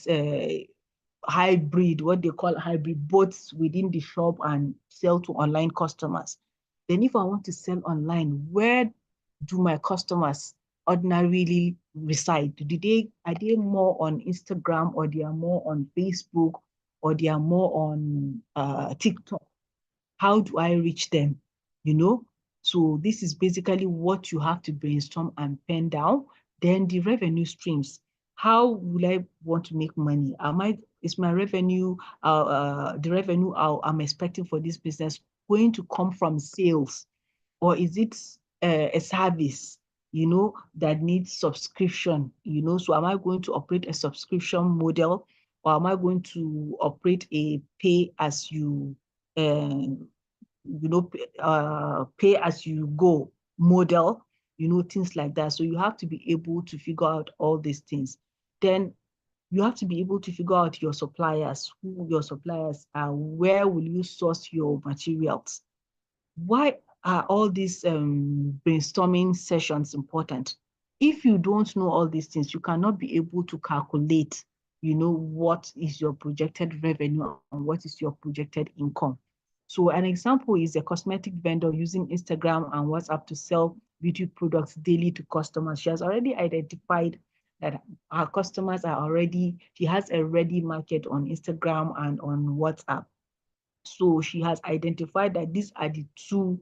hybrid, what they call hybrid, both within the shop and sell to online customers? Then if I want to sell online, where do my customers ordinarily reside? Are they more on Instagram, or they are more on Facebook, or they are more on TikTok? How do I reach them? So this is basically what you have to brainstorm and pen down. Then the revenue streams. How will I want to make money? Is my revenue, the revenue I'm expecting for this business going to come from sales, or is it a service, that needs subscription? So am I going to operate a subscription model, or am I going to operate a pay as you, pay as you go model, things like that. So you have to be able to figure out all these things. Then you have to be able to figure out your suppliers, who your suppliers are, where will you source your materials. Why are all these brainstorming sessions important? If you don't know all these things, you cannot be able to calculate, what is your projected revenue and what is your projected income. So an example is a cosmetic vendor using Instagram and WhatsApp to sell beauty products daily to customers. She has already identified that her customers are already, she has a ready market on Instagram and on WhatsApp. So she has identified that these are the two,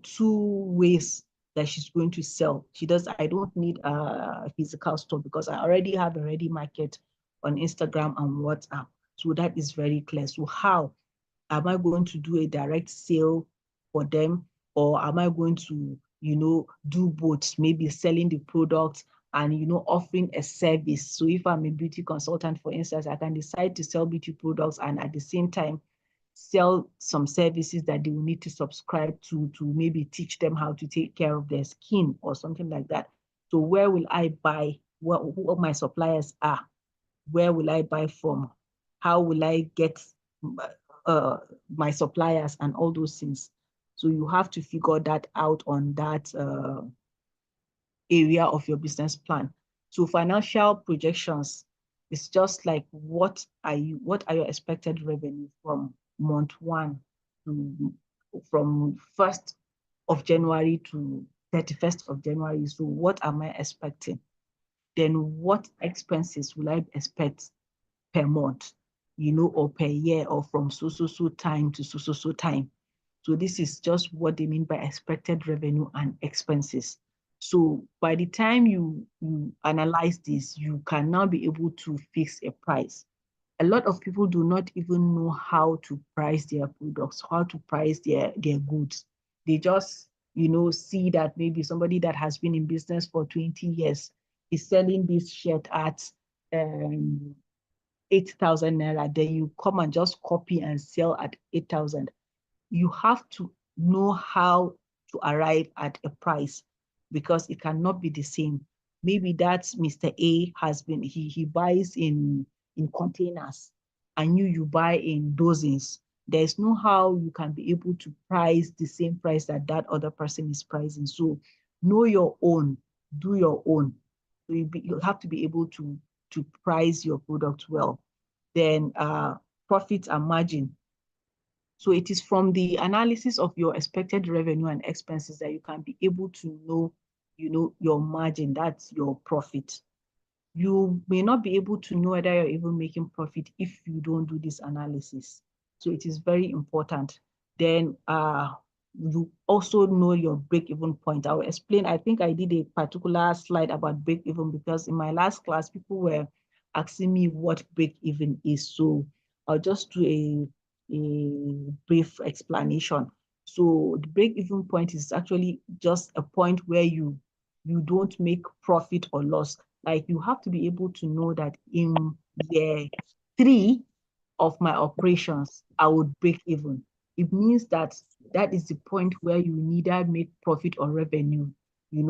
two ways that she's going to sell. She does, I don't need a physical store because I already have a ready market on Instagram and WhatsApp. So that is very clear. So how am I going to do a direct sale for them, or am I going to, do both, maybe selling the product and, offering a service? So if I'm a beauty consultant, for instance, I can decide to sell beauty products and at the same time sell some services that they will need to subscribe to maybe teach them how to take care of their skin or something like that. So where will I buy? Who my suppliers are? Where will I buy from? How will I get my suppliers and all those things? So you have to figure that out on that area of your business plan. So financial projections is just like what are your expected revenue from month one to from 1st of January to 31st of January. So what am I expecting? Then what expenses will I expect per month, or per year, or from so time to so time. So this is just what they mean by expected revenue and expenses. So by the time you analyze this, you can now be able to fix a price. A lot of people do not even know how to price their products, how to price their goods. They just, see that maybe somebody that has been in business for 20 years is selling this shirt at 8,000 naira. Then you come and just copy and sell at 8,000. You have to know how to arrive at a price because it cannot be the same. Maybe that's Mr. A has been, he buys in containers and you buy in dozens. There's no how you can be able to price the same price that that other person is pricing. So know your own, do your own. So you have to be able to price your product well. Then profit and margin. So it is from the analysis of your expected revenue and expenses that you can be able to know, your margin, that's your profit. You may not be able to know whether you're even making profit if you don't do this analysis. So it is very important. Then you also know your break-even point. I will explain, I think I did a particular slide about break-even because in my last class, people were asking me what break-even is. So I'll just do a brief explanation. So the break-even point is actually just a point where you don't make profit or loss. Like you have to be able to know that in year 3 of my operations, I would break even. It means that that is the point where you neither make profit or revenue.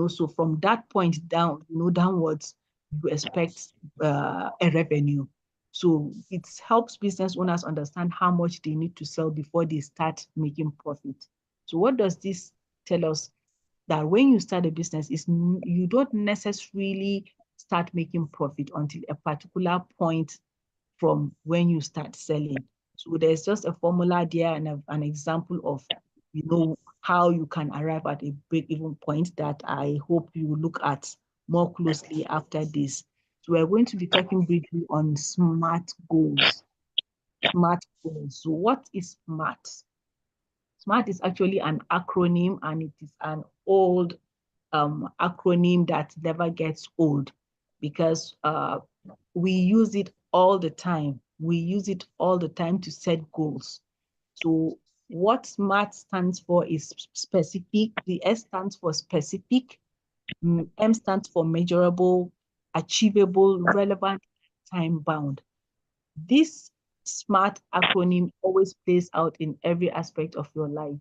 So from that point down, downwards, you expect a revenue. So it helps business owners understand how much they need to sell before they start making profit. So what does this tell us? That when you start a business, you don't necessarily start making profit until a particular point from when you start selling. So there's just a formula there and an example of, how you can arrive at a break-even point that I hope you look at more closely after this. So we're going to be talking briefly on SMART goals. SMART goals. So what is SMART? SMART is actually an acronym and it is an old acronym that never gets old because we use it all the time. We use it all the time to set goals. So what SMART stands for is specific. The S stands for specific. M stands for measurable, achievable, relevant, time bound. This SMART acronym always plays out in every aspect of your life.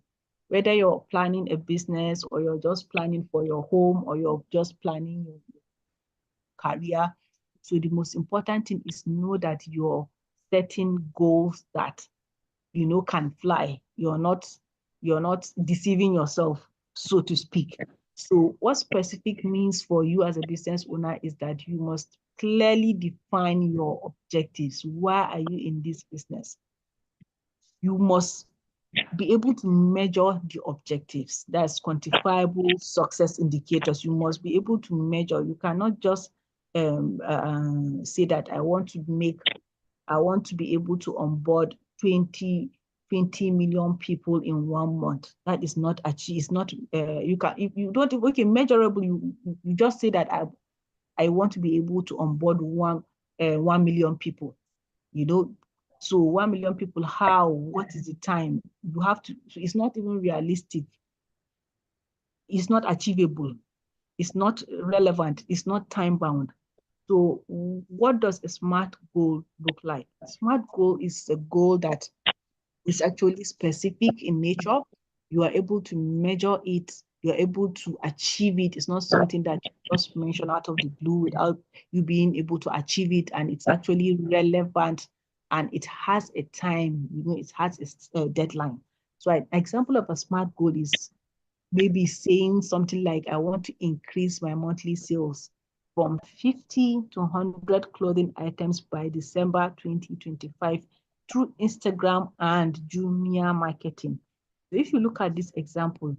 Whether you're planning a business or you're just planning for your home or you're just planning your career. So the most important thing is know that you're setting goals that can fly. You're not deceiving yourself, so to speak. So what specific means for you as a business owner is that you must clearly define your objectives. Why are you in this business? You must be able to measure the objectives. That's quantifiable success indicators. You must be able to measure. You cannot just say that I want to be able to onboard 20 million people in 1 month. That is not achieved. It's not, you can, if you don't, okay, measurable, you just say that I want to be able to onboard 1 million people, you know. So 1 million people, how, what is the time? You have to, so it's not even realistic. It's not achievable. It's not relevant. It's not time bound. So what does a SMART goal look like? A SMART goal is a goal that is actually specific in nature. You are able to measure it. You are able to achieve it. It's not something that you just mention out of the blue without you being able to achieve it. And it's actually relevant and it has a time, it has a deadline. So an example of a SMART goal is maybe saying something like, I want to increase my monthly sales from 50 to 100 clothing items by December 2025 through Instagram and Jumia marketing. So if you look at this example,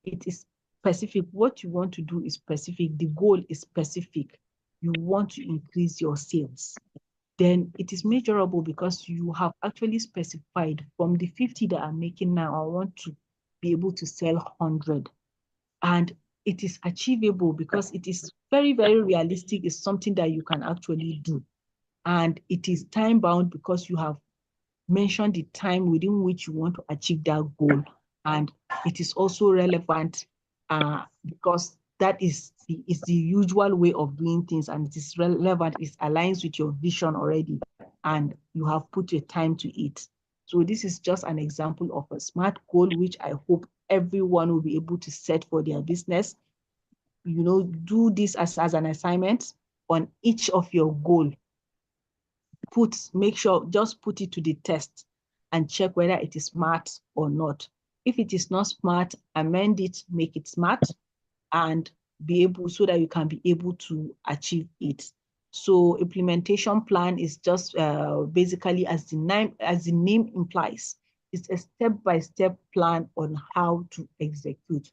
it is specific. What you want to do is specific. The goal is specific. You want to increase your sales. Then it is measurable because you have actually specified from the 50 that I'm making now, I want to be able to sell 100. And it is achievable because it is very, very realistic. It's something that you can actually do. And it is time bound because you have mentioned the time within which you want to achieve that goal. And it is also relevant because that is the usual way of doing things, and it is relevant. It aligns with your vision already, and you have put your time to it. So this is just an example of a SMART goal, which I hope everyone will be able to set for their business. Do this as an assignment on each of your goal. Make sure, just put it to the test and check whether it is smart or not. If it is not smart, amend it, make it smart, and be able, so that you can be able to achieve it. So implementation plan is just basically, as the name implies, it's a step-by-step plan on how to execute.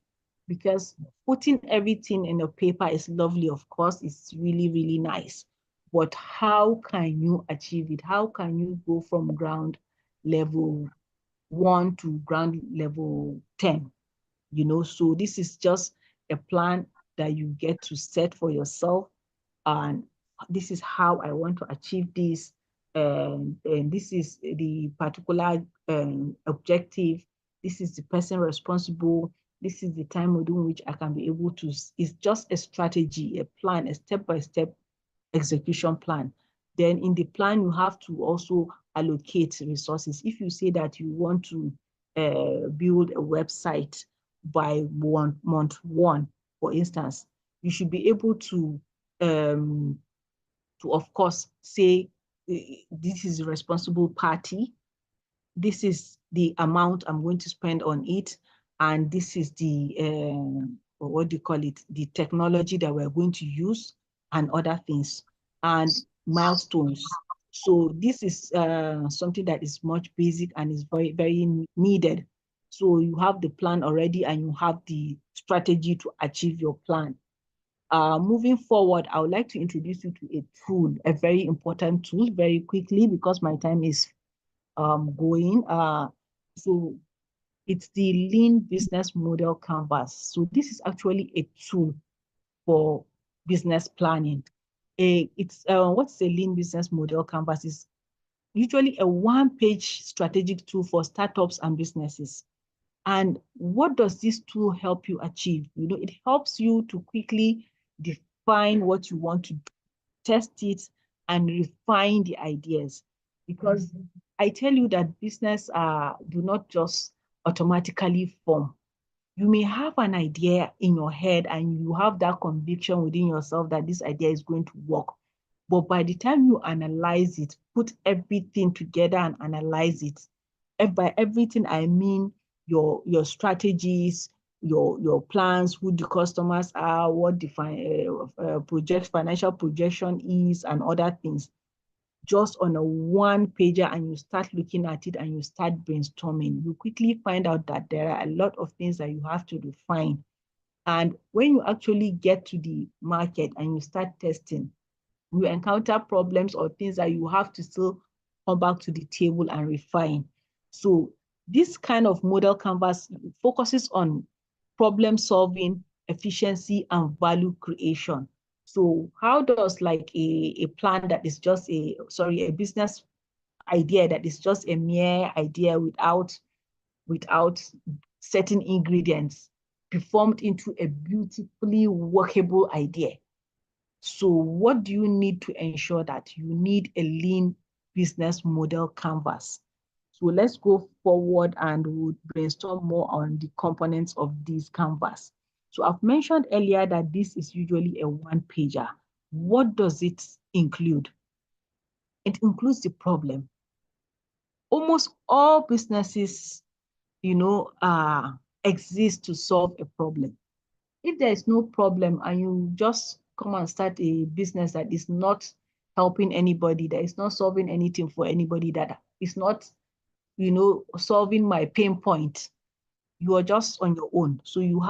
Because putting everything in a paper is lovely, of course, it's really, really nice. But how can you achieve it? How can you go from ground level 1 to ground level 10? So this is just a plan that you get to set for yourself. And this is how I want to achieve this. And this is the particular objective. This is the person responsible. This is the time within which I can be able to. It's just a strategy, a plan, a step-by-step execution plan. Then in the plan, you have to also allocate resources. If you say that you want to build a website by month 1, for instance, you should be able to of course say, this is the responsible party, this is the amount I'm going to spend on it, and this is the what do you call it, the technology that we're going to use, and other things, and milestones. So this is something that is much basic and is very, very needed. So you have the plan already, and you have the strategy to achieve your plan. Moving forward, I would like to introduce you to a tool, a very important tool, very quickly, because my time is going. So it's the Lean Business Model Canvas. So this is actually a tool for business planning. What's a Lean Business Model Canvas? Is usually a one-page strategic tool for startups and businesses. And what does this tool help you achieve? It helps you to quickly define what you want to do, test it, and refine the ideas. Because I tell you that business do not just automatically form. You may have an idea in your head and you have that conviction within yourself that this idea is going to work. But by the time you analyze it, put everything together and analyze it. By everything, I mean your strategies, your plans, who the customers are, what the financial projection is, and other things. just on a one pager and you start looking at it and you start brainstorming, you quickly find out that there are a lot of things that you have to refine. And when you actually get to the market and you start testing, you encounter problems or things that you have to still come back to the table and refine. So this kind of model canvas focuses on problem solving, efficiency, and value creation. So how does like a plan that is just a business idea that is just a mere idea without certain ingredients be formed into a beautifully workable idea? So what do you need to ensure that you need a lean business model canvas? So let's go forward and we'll brainstorm more on the components of this canvas. So I've mentioned earlier that this is usually a one pager. What does it include? It includes the problem. Almost all businesses, exist to solve a problem. If there is no problem and you just come and start a business that is not helping anybody, that is not solving anything for anybody, that is not, solving my pain point, you are just on your own. So you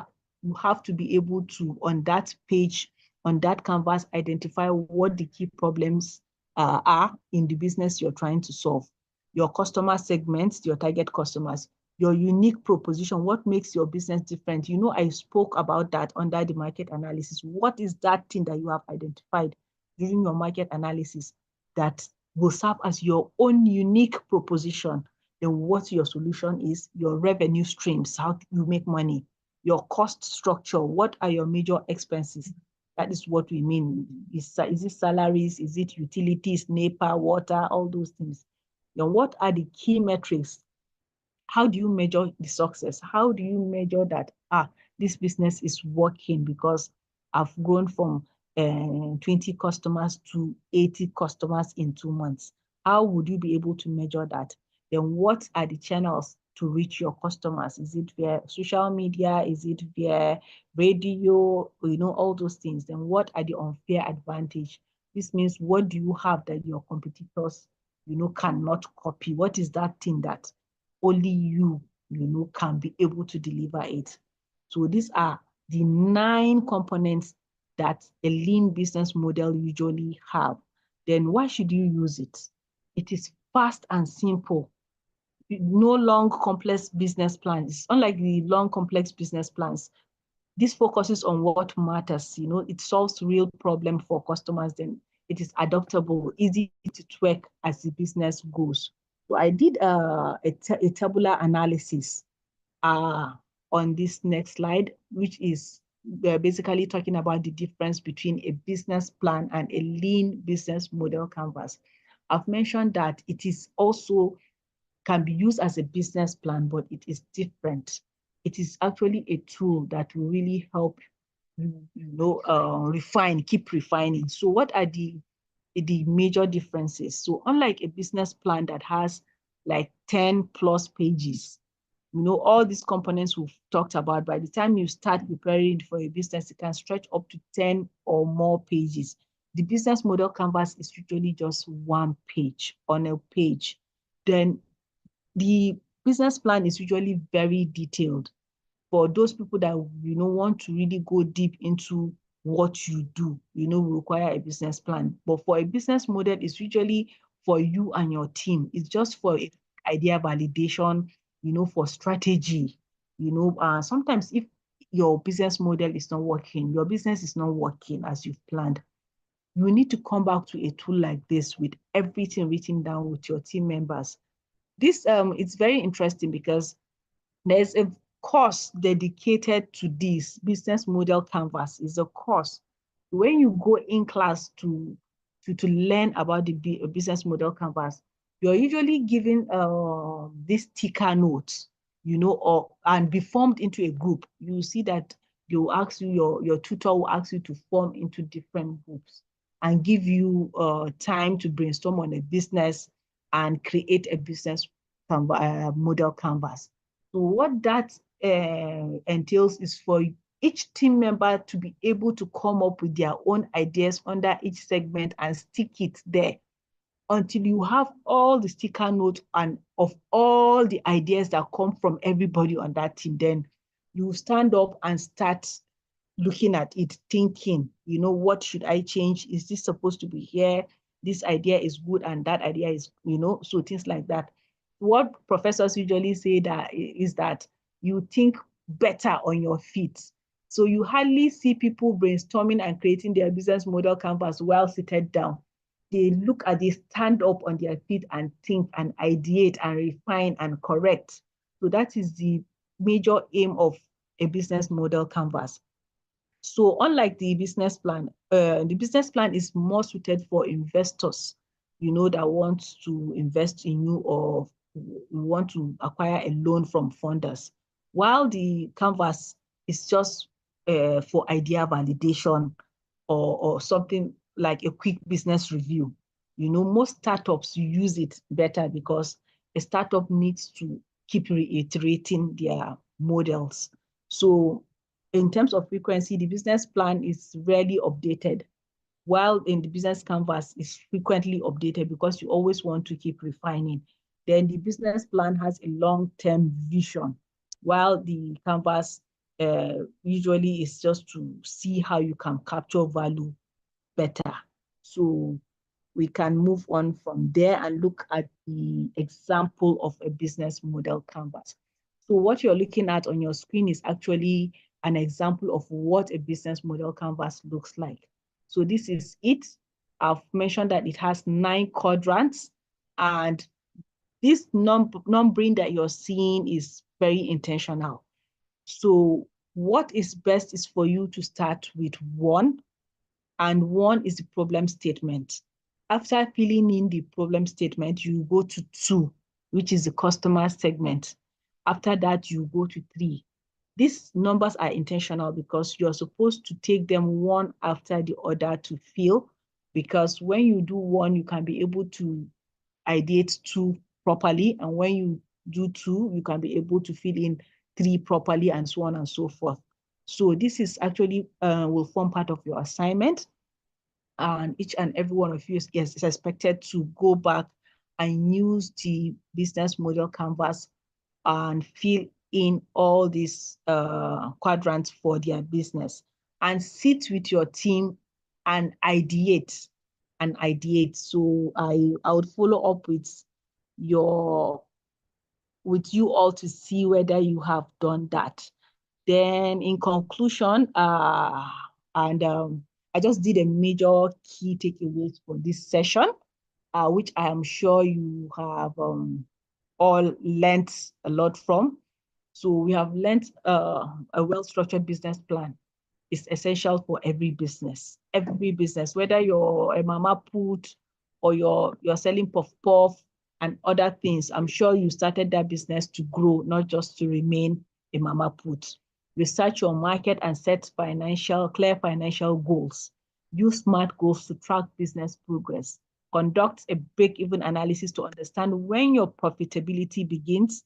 have to be able to, on that page, on that canvas, identify what the key problems are in the business you're trying to solve. Your customer segments, your target customers, your unique proposition, what makes your business different. I spoke about that under the market analysis. What is that thing that you have identified during your market analysis that will serve as your own unique proposition? Then what your solution is, your revenue streams, how you make money, your cost structure, what are your major expenses? That is what we mean. Is it salaries? Is it utilities, NEPA, water, all those things? Then what are the key metrics? How do you measure the success? How do you measure that, this business is working because I've grown from 20 customers to 80 customers in 2 months? How would you be able to measure that? Then what are the channels to reach your customers? Is it via social media? Is it via radio? All those things. Then what are the unfair advantage? This means what do you have that your competitors, cannot copy? What is that thing that only you, can be able to deliver it? So these are the 9 components that a lean business model usually have. Then why should you use it? It is fast and simple. No long, complex business plans. Unlike the long, complex business plans, this focuses on what matters. It solves real problem for customers. Then it is adaptable, easy to tweak as the business goes. So I did a tabular analysis on this next slide, which is basically talking about the difference between a business plan and a lean business model canvas. I've mentioned that it is also can be used as a business plan, but it is different. It is actually a tool that will really help refine, keep refining. So what are the major differences? So unlike a business plan that has like 10 plus pages, all these components we've talked about, by the time you start preparing for a business, it can stretch up to 10 or more pages. The business model canvas is usually just one page on a page. Then the business plan is usually very detailed for those people that want to really go deep into what you do. Require a business plan. But for a business model, it's usually for you and your team. It's just for idea validation, for strategy. Sometimes if your business model is not working, your business is not working as you've planned, you need to come back to a tool like this with everything written down with your team members. This it's very interesting because there's a course dedicated to this business model canvas. Is a course. When you go in class to learn about the business model canvas, you're usually given this sticker notes, and be formed into a group. You see that you ask you, your tutor will ask you to form into different groups and give you time to brainstorm on a business and create a business model canvas. So what that entails is for each team member to be able to come up with their own ideas under each segment and stick it there until you have all the sticker notes and of all the ideas that come from everybody on that team. Then you stand up and start looking at it, thinking, what should I change? Is this supposed to be here? This idea is good and that idea is, so things like that. What professors usually say is that you think better on your feet. So you hardly see people brainstorming and creating their business model canvas while seated down. They stand up on their feet and think and ideate and refine and correct. So that is the major aim of a business model canvas. So unlike the business plan is more suited for investors, that want to invest in you or want to acquire a loan from funders. While the canvas is just for idea validation or something like a quick business review. Most startups use it better because a startup needs to keep reiterating their models. So in terms of frequency, the business plan is rarely updated, while in the business canvas is frequently updated because you always want to keep refining. Then the business plan has a long-term vision, while the canvas usually is just to see how you can capture value better. So we can move on from there and look at the example of a business model canvas. So what you're looking at on your screen is actually an example of what a business model canvas looks like. So this is it. I've mentioned that it has 9 quadrants, and this numbering that you're seeing is very intentional. So what is best is for you to start with 1, and 1 is the problem statement. After filling in the problem statement, you go to 2, which is the customer segment. After that, you go to 3. These numbers are intentional because you're supposed to take them one after the other to fill, because when you do 1, you can be able to ideate 2 properly, and when you do 2, you can be able to fill in 3 properly, and so on and so forth. So this is actually will form part of your assignment, and each and every one of you is expected to go back and use the business model canvas and fill in all these quadrants for their business, and sit with your team and ideate. So I would follow up with you all to see whether you have done that. Then in conclusion, I just did a major key takeaways for this session, which I am sure you have all learned a lot from. So we have learned a well-structured business plan is essential for every business, whether you're a mama put or you're selling puff puff and other things. I'm sure you started that business to grow, not just to remain a mama put. Research your market and set clear financial goals. Use SMART goals to track business progress. Conduct a break-even analysis to understand when your profitability begins.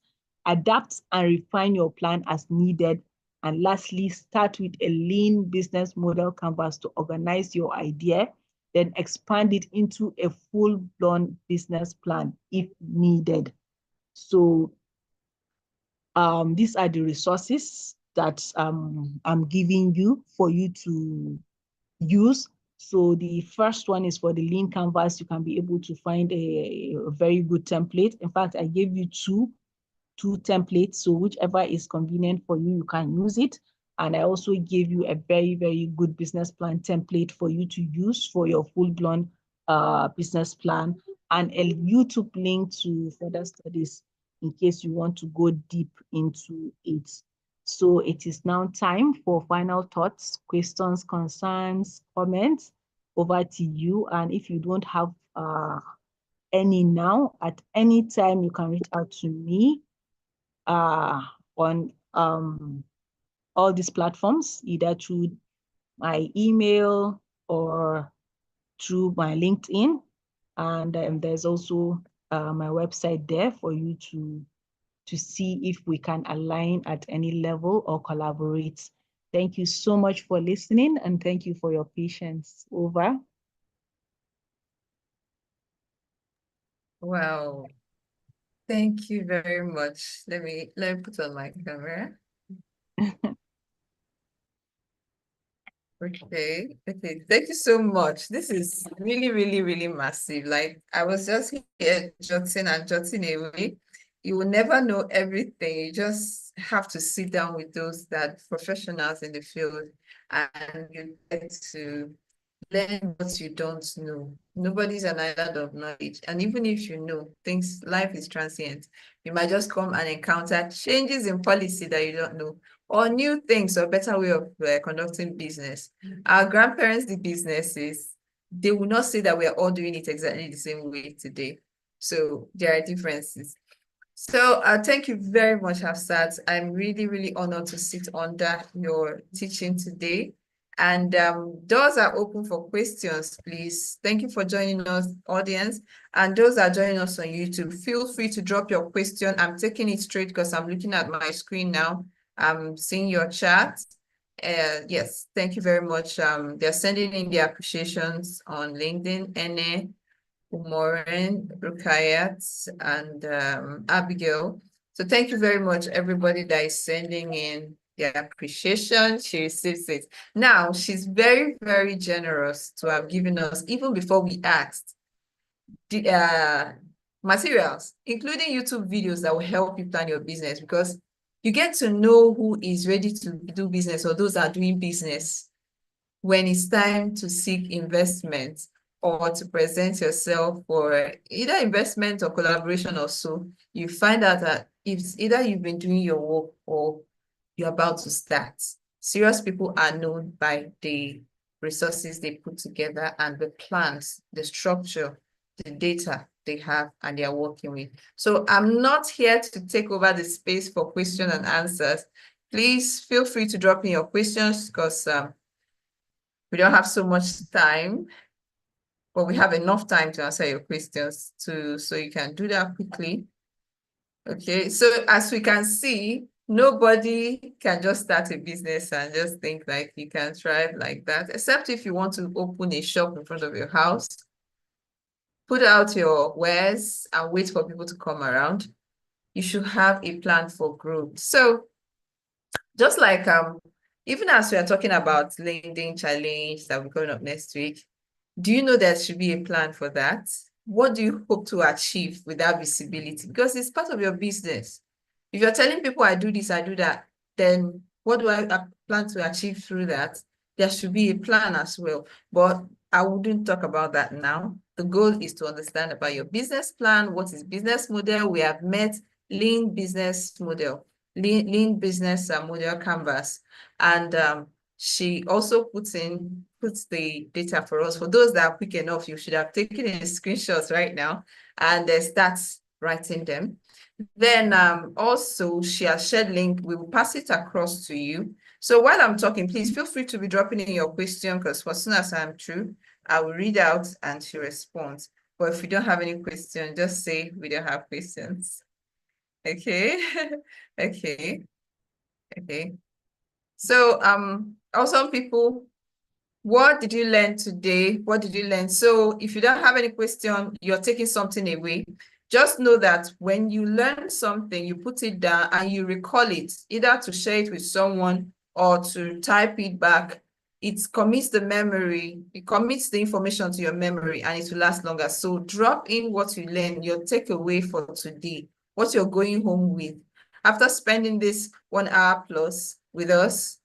Adapt and refine your plan as needed. And lastly, start with a lean business model canvas to organize your idea, then expand it into a full-blown business plan if needed. So these are the resources that I'm giving you for you to use. So the first one is for the lean canvas. You can be able to find a very good template. In fact, I gave you two templates, so whichever is convenient for you, you can use it. And I also gave you a very, very good business plan template for you to use for your full-blown business plan, and a YouTube link to further studies in case you want to go deep into it. So it is now time for final thoughts, questions, concerns, comments. Over to you. And if you don't have any now, at any time, you can reach out to me on all these platforms, either through my email or through my LinkedIn. And there's also my website there for you to see if we can align at any level or collaborate. Thank you so much for listening, and thank you for your patience. Over. Wow. Thank you very much. Let me put on my camera. Okay. Thank you so much. This is really, really, really massive. Like I was just here jotting and jotting away. You will never know everything. You just have to sit down with those that professionals in the field and you get to learn what you don't know. Nobody's an island of knowledge. And even if you know things, life is transient. You might just come and encounter changes in policy that you don't know, or new things or better way of conducting business. Our grandparents did businesses. They will not say that we are all doing it exactly the same way today. So there are differences. So thank you very much, Hafsat. I'm really, really honored to sit under your teaching today. And doors are open for questions, please. Thank you for joining us, audience. And those that are joining us on YouTube, feel free to drop your question. I'm taking it straight because I'm looking at my screen now. I'm seeing your chat. Yes, thank you very much. They're sending in their appreciations on LinkedIn, Ene, Umoren, Rukayat, and Abigail. So thank you very much, everybody that is sending in their appreciation. She receives it. Now, she's very, very generous to have given us, even before we asked, the materials, including YouTube videos that will help you plan your business, because you get to know who is ready to do business or those that are doing business when it's time to seek investment or to present yourself for either investment or collaboration or so. You find out that it's either you've been doing your work or you're about to start. Serious people are known by the resources they put together and the plans, the structure, the data they have and they are working with. So I'm not here to take over the space for question and answers. Please feel free to drop in your questions because we don't have so much time, but we have enough time to answer your questions too, so you can do that quickly. Okay, so as we can see, nobody can just start a business and just think like you can thrive like that, except if you want to open a shop in front of your house, put out your wares and wait for people to come around. You should have a plan for growth. So just like even as we are talking about LinkedIn challenge that we're going up next week, do you know there should be a plan for that? What do you hope to achieve with that visibility? Because it's part of your business. If you're telling people I do this, I do that, then what do I plan to achieve through that? There should be a plan as well. But I wouldn't talk about that now. The goal is to understand about your business plan. What is business model? We have met lean business model, lean business model canvas. And she also puts the data for us. For those that are quick enough, you should have taken a screenshots right now and start writing them. Then also she has shared link. We will pass it across to you. So while I'm talking, please feel free to be dropping in your question because as soon as I'm through, I will read out and she responds. But if you don't have any question, just say we don't have questions. Okay. Okay. So also people, what did you learn today? What did you learn? So if you don't have any question, you're taking something away. Just know that when you learn something, you put it down and you recall it, either to share it with someone or to type it back. It commits the memory, it commits the information to your memory and it will last longer. So drop in what you learn, your takeaway for today, what you're going home with. After spending this 1 hour plus with us,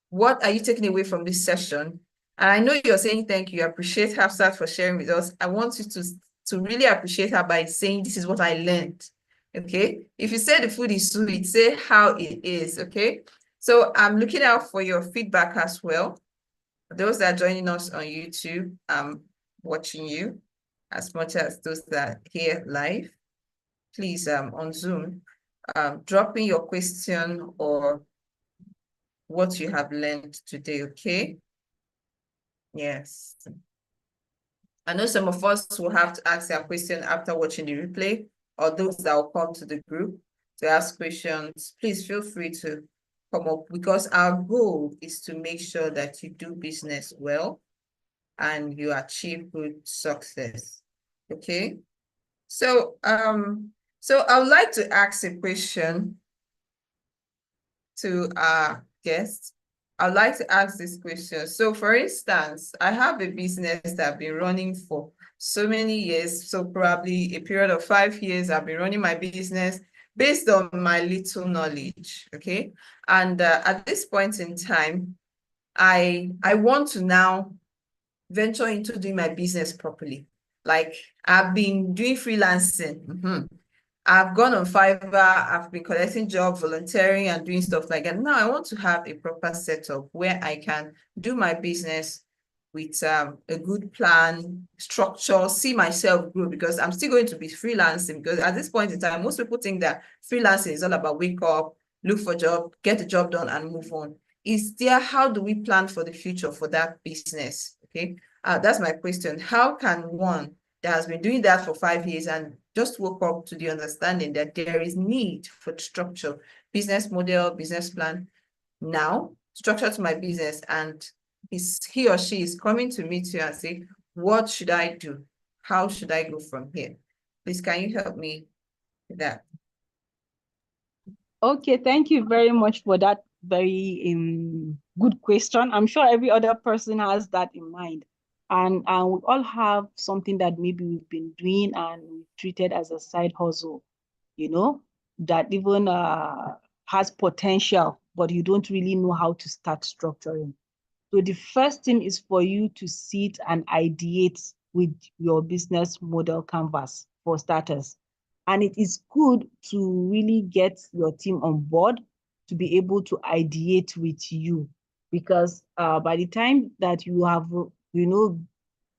what are you taking away from this session? And I know you're saying thank you. I appreciate Hafsat for sharing with us. I want you to really appreciate her by saying this is what I learned. Okay. If you say the food is sweet, say how it is. Okay. So I'm looking out for your feedback as well. For those that are joining us on YouTube, I'm watching you as much as those that are here live. Please on Zoom, drop in your question or what you have learned today, okay? Yes. I know some of us will have to ask a question after watching the replay, or those that will come to the group to ask questions. Please feel free to come up because our goal is to make sure that you do business well and you achieve good success, okay? So I would like to ask a question to our guests. I'd like to ask this question. So for instance, I have a business that I've been running for so many years. So probably a period of 5 years, I've been running my business based on my little knowledge. Okay. And at this point in time, I want to now venture into doing my business properly. Like I've been doing freelancing. I've gone on Fiverr, I've been collecting jobs, volunteering, and doing stuff like that. Now I want to have a proper setup where I can do my business with a good plan, structure, see myself grow, because I'm still going to be freelancing. Because at this point in time, most people think that freelancing is all about wake up, look for a job, get the job done, and move on. Is there, how do we plan for the future for that business? Okay, that's my question. How can one that has been doing that for 5 years and just woke up to the understanding that there is need for structure, business model, business plan, now structure to my business, and he or she is coming to meet you and say, what should I do? How should I go from here? Please, can you help me with that? Okay, thank you very much for that very good question. I'm sure every other person has that in mind. And we all have something that maybe we've been doing and we treated as a side hustle, that even has potential, but you don't really know how to start structuring. So the first thing is for you to sit and ideate with your business model canvas for starters. And it is good to really get your team on board to be able to ideate with you, because by the time that you have,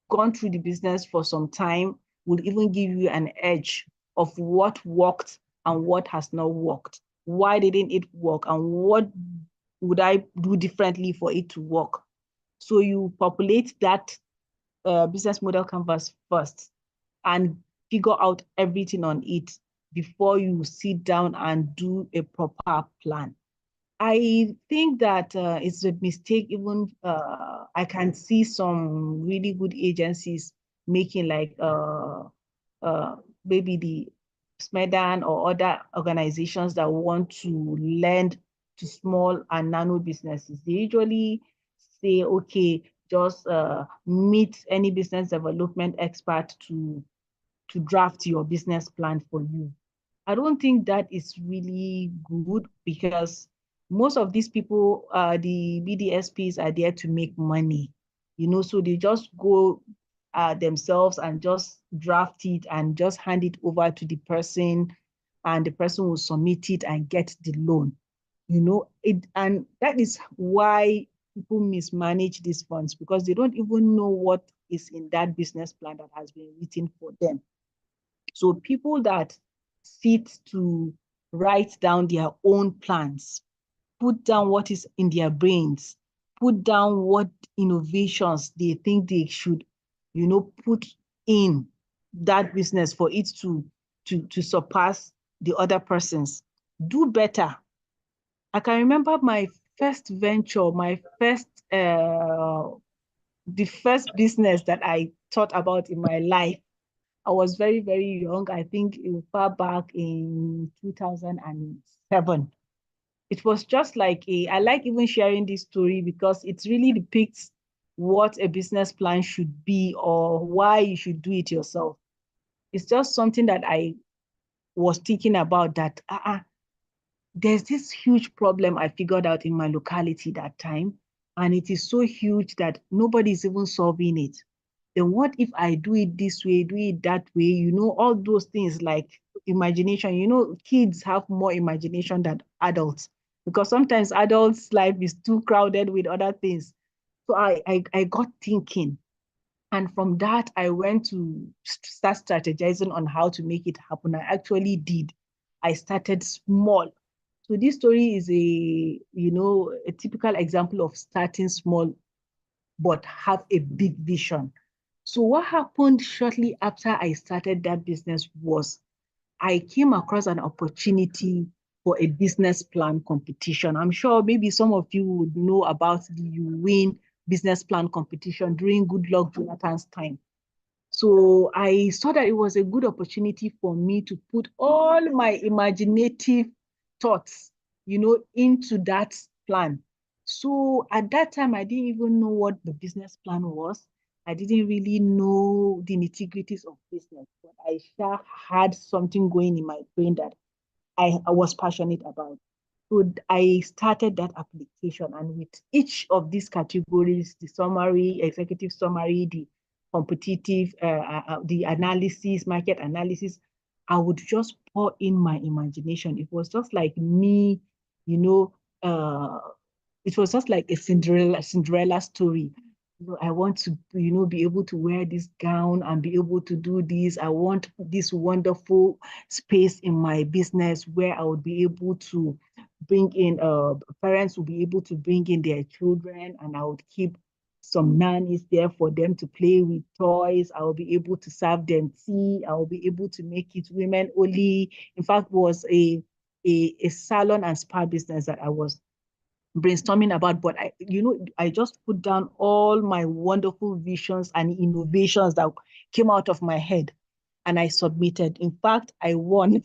gone through the business for some time, will even give you an edge of what worked and what has not worked. Why didn't it work? And what would I do differently for it to work? So you populate that business model canvas first and figure out everything on it before you sit down and do a proper plan. I think that it's a mistake. Even I can see some really good agencies making, like maybe the Smedan or other organizations that want to lend to small and nano businesses. They usually say, okay, just meet any business development expert to draft your business plan for you. I don't think that is really good, because most of these people, the BDSPs, are there to make money, so they just go themselves and just draft it and just hand it over to the person, and the person will submit it and get the loan. And that is why people mismanage these funds, because they don't even know what is in that business plan that has been written for them. So people that sit to write down their own plans, put down what is in their brains, put down what innovations they think they should, put in that business for it to surpass the other persons, do better. I can remember my first venture, the first business that I thought about in my life. I was very, very young. I think far back in 2007. It was just like I like even sharing this story because it really depicts what a business plan should be or why you should do it yourself. It's just something that I was thinking about, that there's this huge problem I figured out in my locality that time, and it is so huge that nobody is even solving it. Then what if I do it this way, do it that way, all those things, like imagination. Kids have more imagination than adults, because sometimes adults' life is too crowded with other things. So I got thinking. And from that, I went to start strategizing on how to make it happen. I actually did. I started small. So this story is a typical example of starting small, but have a big vision. So what happened shortly after I started that business was I came across an opportunity for a business plan competition. I'm sure maybe some of you would know about the You Win business plan competition during Good Luck Jonathan's time. So I saw that it was a good opportunity for me to put all my imaginative thoughts, into that plan. So at that time, I didn't even know what the business plan was. I didn't really know the nitty-gritties of business, but I sure had something going in my brain that I was passionate about. So I started that application, and with each of these categories, the summary, executive summary, the competitive, the analysis, market analysis, I would just pour in my imagination. It was just like me, you know, uh, it was just like a Cinderella story. I want to, be able to wear this gown and be able to do this. I want this wonderful space in my business where I would be able to bring in, parents will be able to bring in their children, and I would keep some nannies there for them to play with toys. I will be able to serve them tea. I will be able to make it women only. In fact, was a salon and spa business that I was brainstorming about, but I just put down all my wonderful visions and innovations that came out of my head, and I submitted. In fact, I won.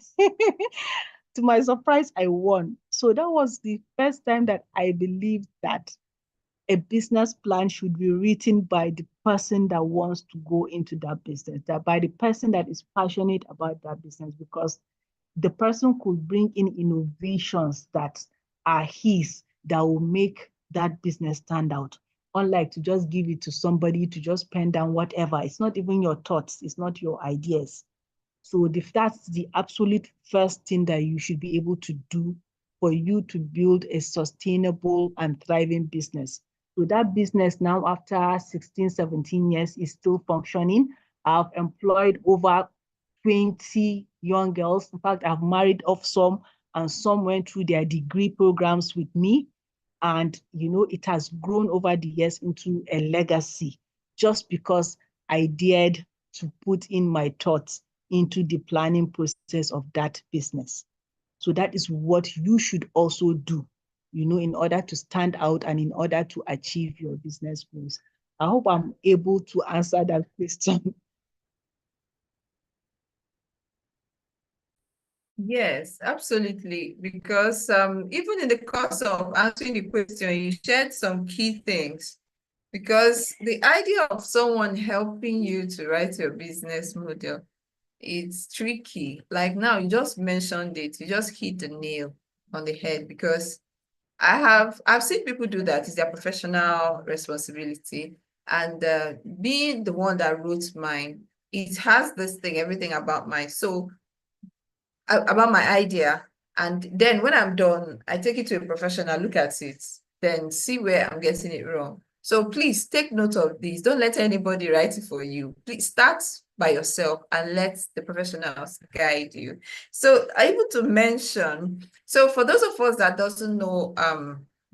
To my surprise, I won. So that was the first time that I believed that a business plan should be written by the person that wants to go into that business, that by the person that is passionate about that business, because the person could bring in innovations that are his, that will make that business stand out. Unlike to just give it to somebody to just pen down whatever. It's not even your thoughts, it's not your ideas. So that's the absolute first thing that you should be able to do for you to build a sustainable and thriving business. So that business now, after 16, 17 years, is still functioning. I've employed over 20 young girls. In fact, I've married off some, and some went through their degree programs with me. And, it has grown over the years into a legacy just because I dared to put in my thoughts into the planning process of that business. So that is what you should also do, in order to stand out and in order to achieve your business goals. I hope I'm able to answer that question. Yes, absolutely. Because even in the course of answering the question, you shared some key things. Because the idea of someone helping you to write your business model, it's tricky. Like now, you just mentioned it, you just hit the nail on the head. Because I've seen people do that. It's their professional responsibility. And being the one that wrote mine, it has this thing, everything about mine. So about my idea. And then when I'm done, I take it to a professional, look at it, then see where I'm getting it wrong. So please take note of this. Don't let anybody write it for you. Please start by yourself and let the professionals guide you. So I able to mention, so for those of us that doesn't know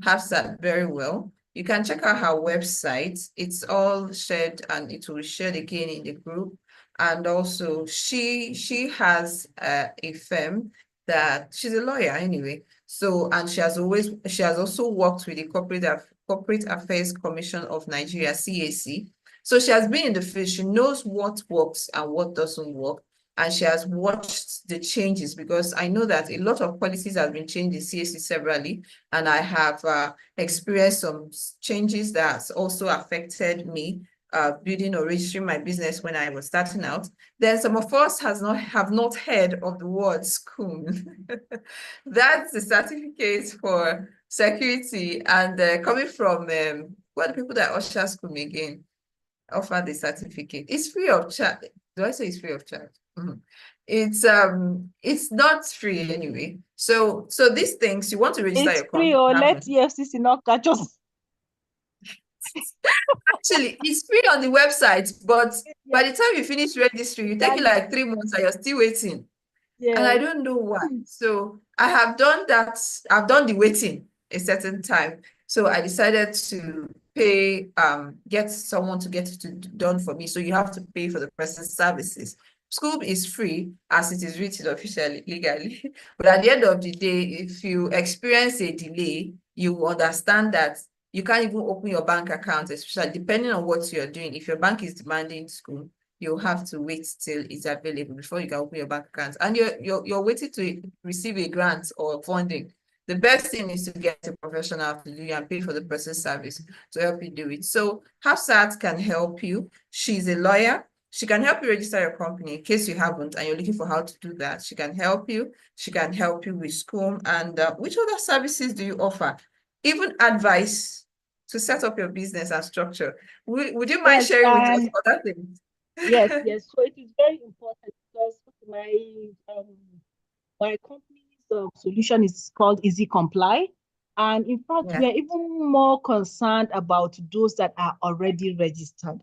Hafsat very well, you can check out her website. It's all shared and it will be shared again in the group. And also she has a firm that she's a lawyer anyway. So, and she has also worked with the Corporate Affairs Commission of Nigeria, CAC. So she has been in the field, she knows what works and what doesn't work. And she has watched the changes, because I know that a lot of policies have been changed in CAC severally. And I have experienced some changes that also affected me building or registering my business when I was starting out. Then some of us have not heard of the word SCOOM. That's the certificate for security, and coming from what are the people that usher SCOOM again offer the certificate. It's free of charge. Do I say it's free of charge? It's not free anyway. So these things, you want to register It's your free, company. or let EFCC not catch us. Actually, it's free on the website, but by the time you finish registry, you take it Exactly. like 3 months and you're still waiting. And I Yes. don't know why. So I have done that. I've done the waiting a certain time. So I decided to pay, get someone to get it done for me. So you have to pay for the person's services. School is free as it is written officially, legally. But at the end of the day, if you experience a delay, you understand that you can't even open your bank account, especially depending on what you're doing. If your bank is demanding school, you'll have to wait till it's available before you can open your bank account. And you're waiting to receive a grant or funding. The best thing is to get a professional to do and pay for the person's service to help you do it. So Hafsat can help you. She's a lawyer. She can help you register your company in case you haven't and you're looking for how to do that. She can help you. She can help you with school. And which other services do you offer? Even advice to set up your business and structure. Would you mind Yes, sharing with us other things? yes, yes. So it is very important because um my company's solution is called Easy Comply. And in fact, Yeah. we are even more concerned about those that are already registered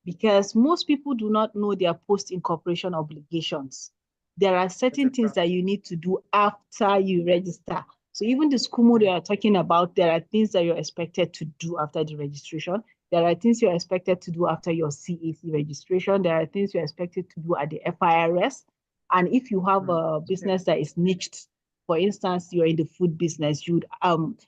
because most people do not know their post-incorporation obligations. There are That's certain a things problem. that you need to do after you register. So even the SCUMO they are talking about, there are things that you're expected to do after the registration. There are things you're expected to do after your CAC registration. There are things you're expected to do at the FIRS. And if you have a business that is niched, for instance, you're in the food business, you'd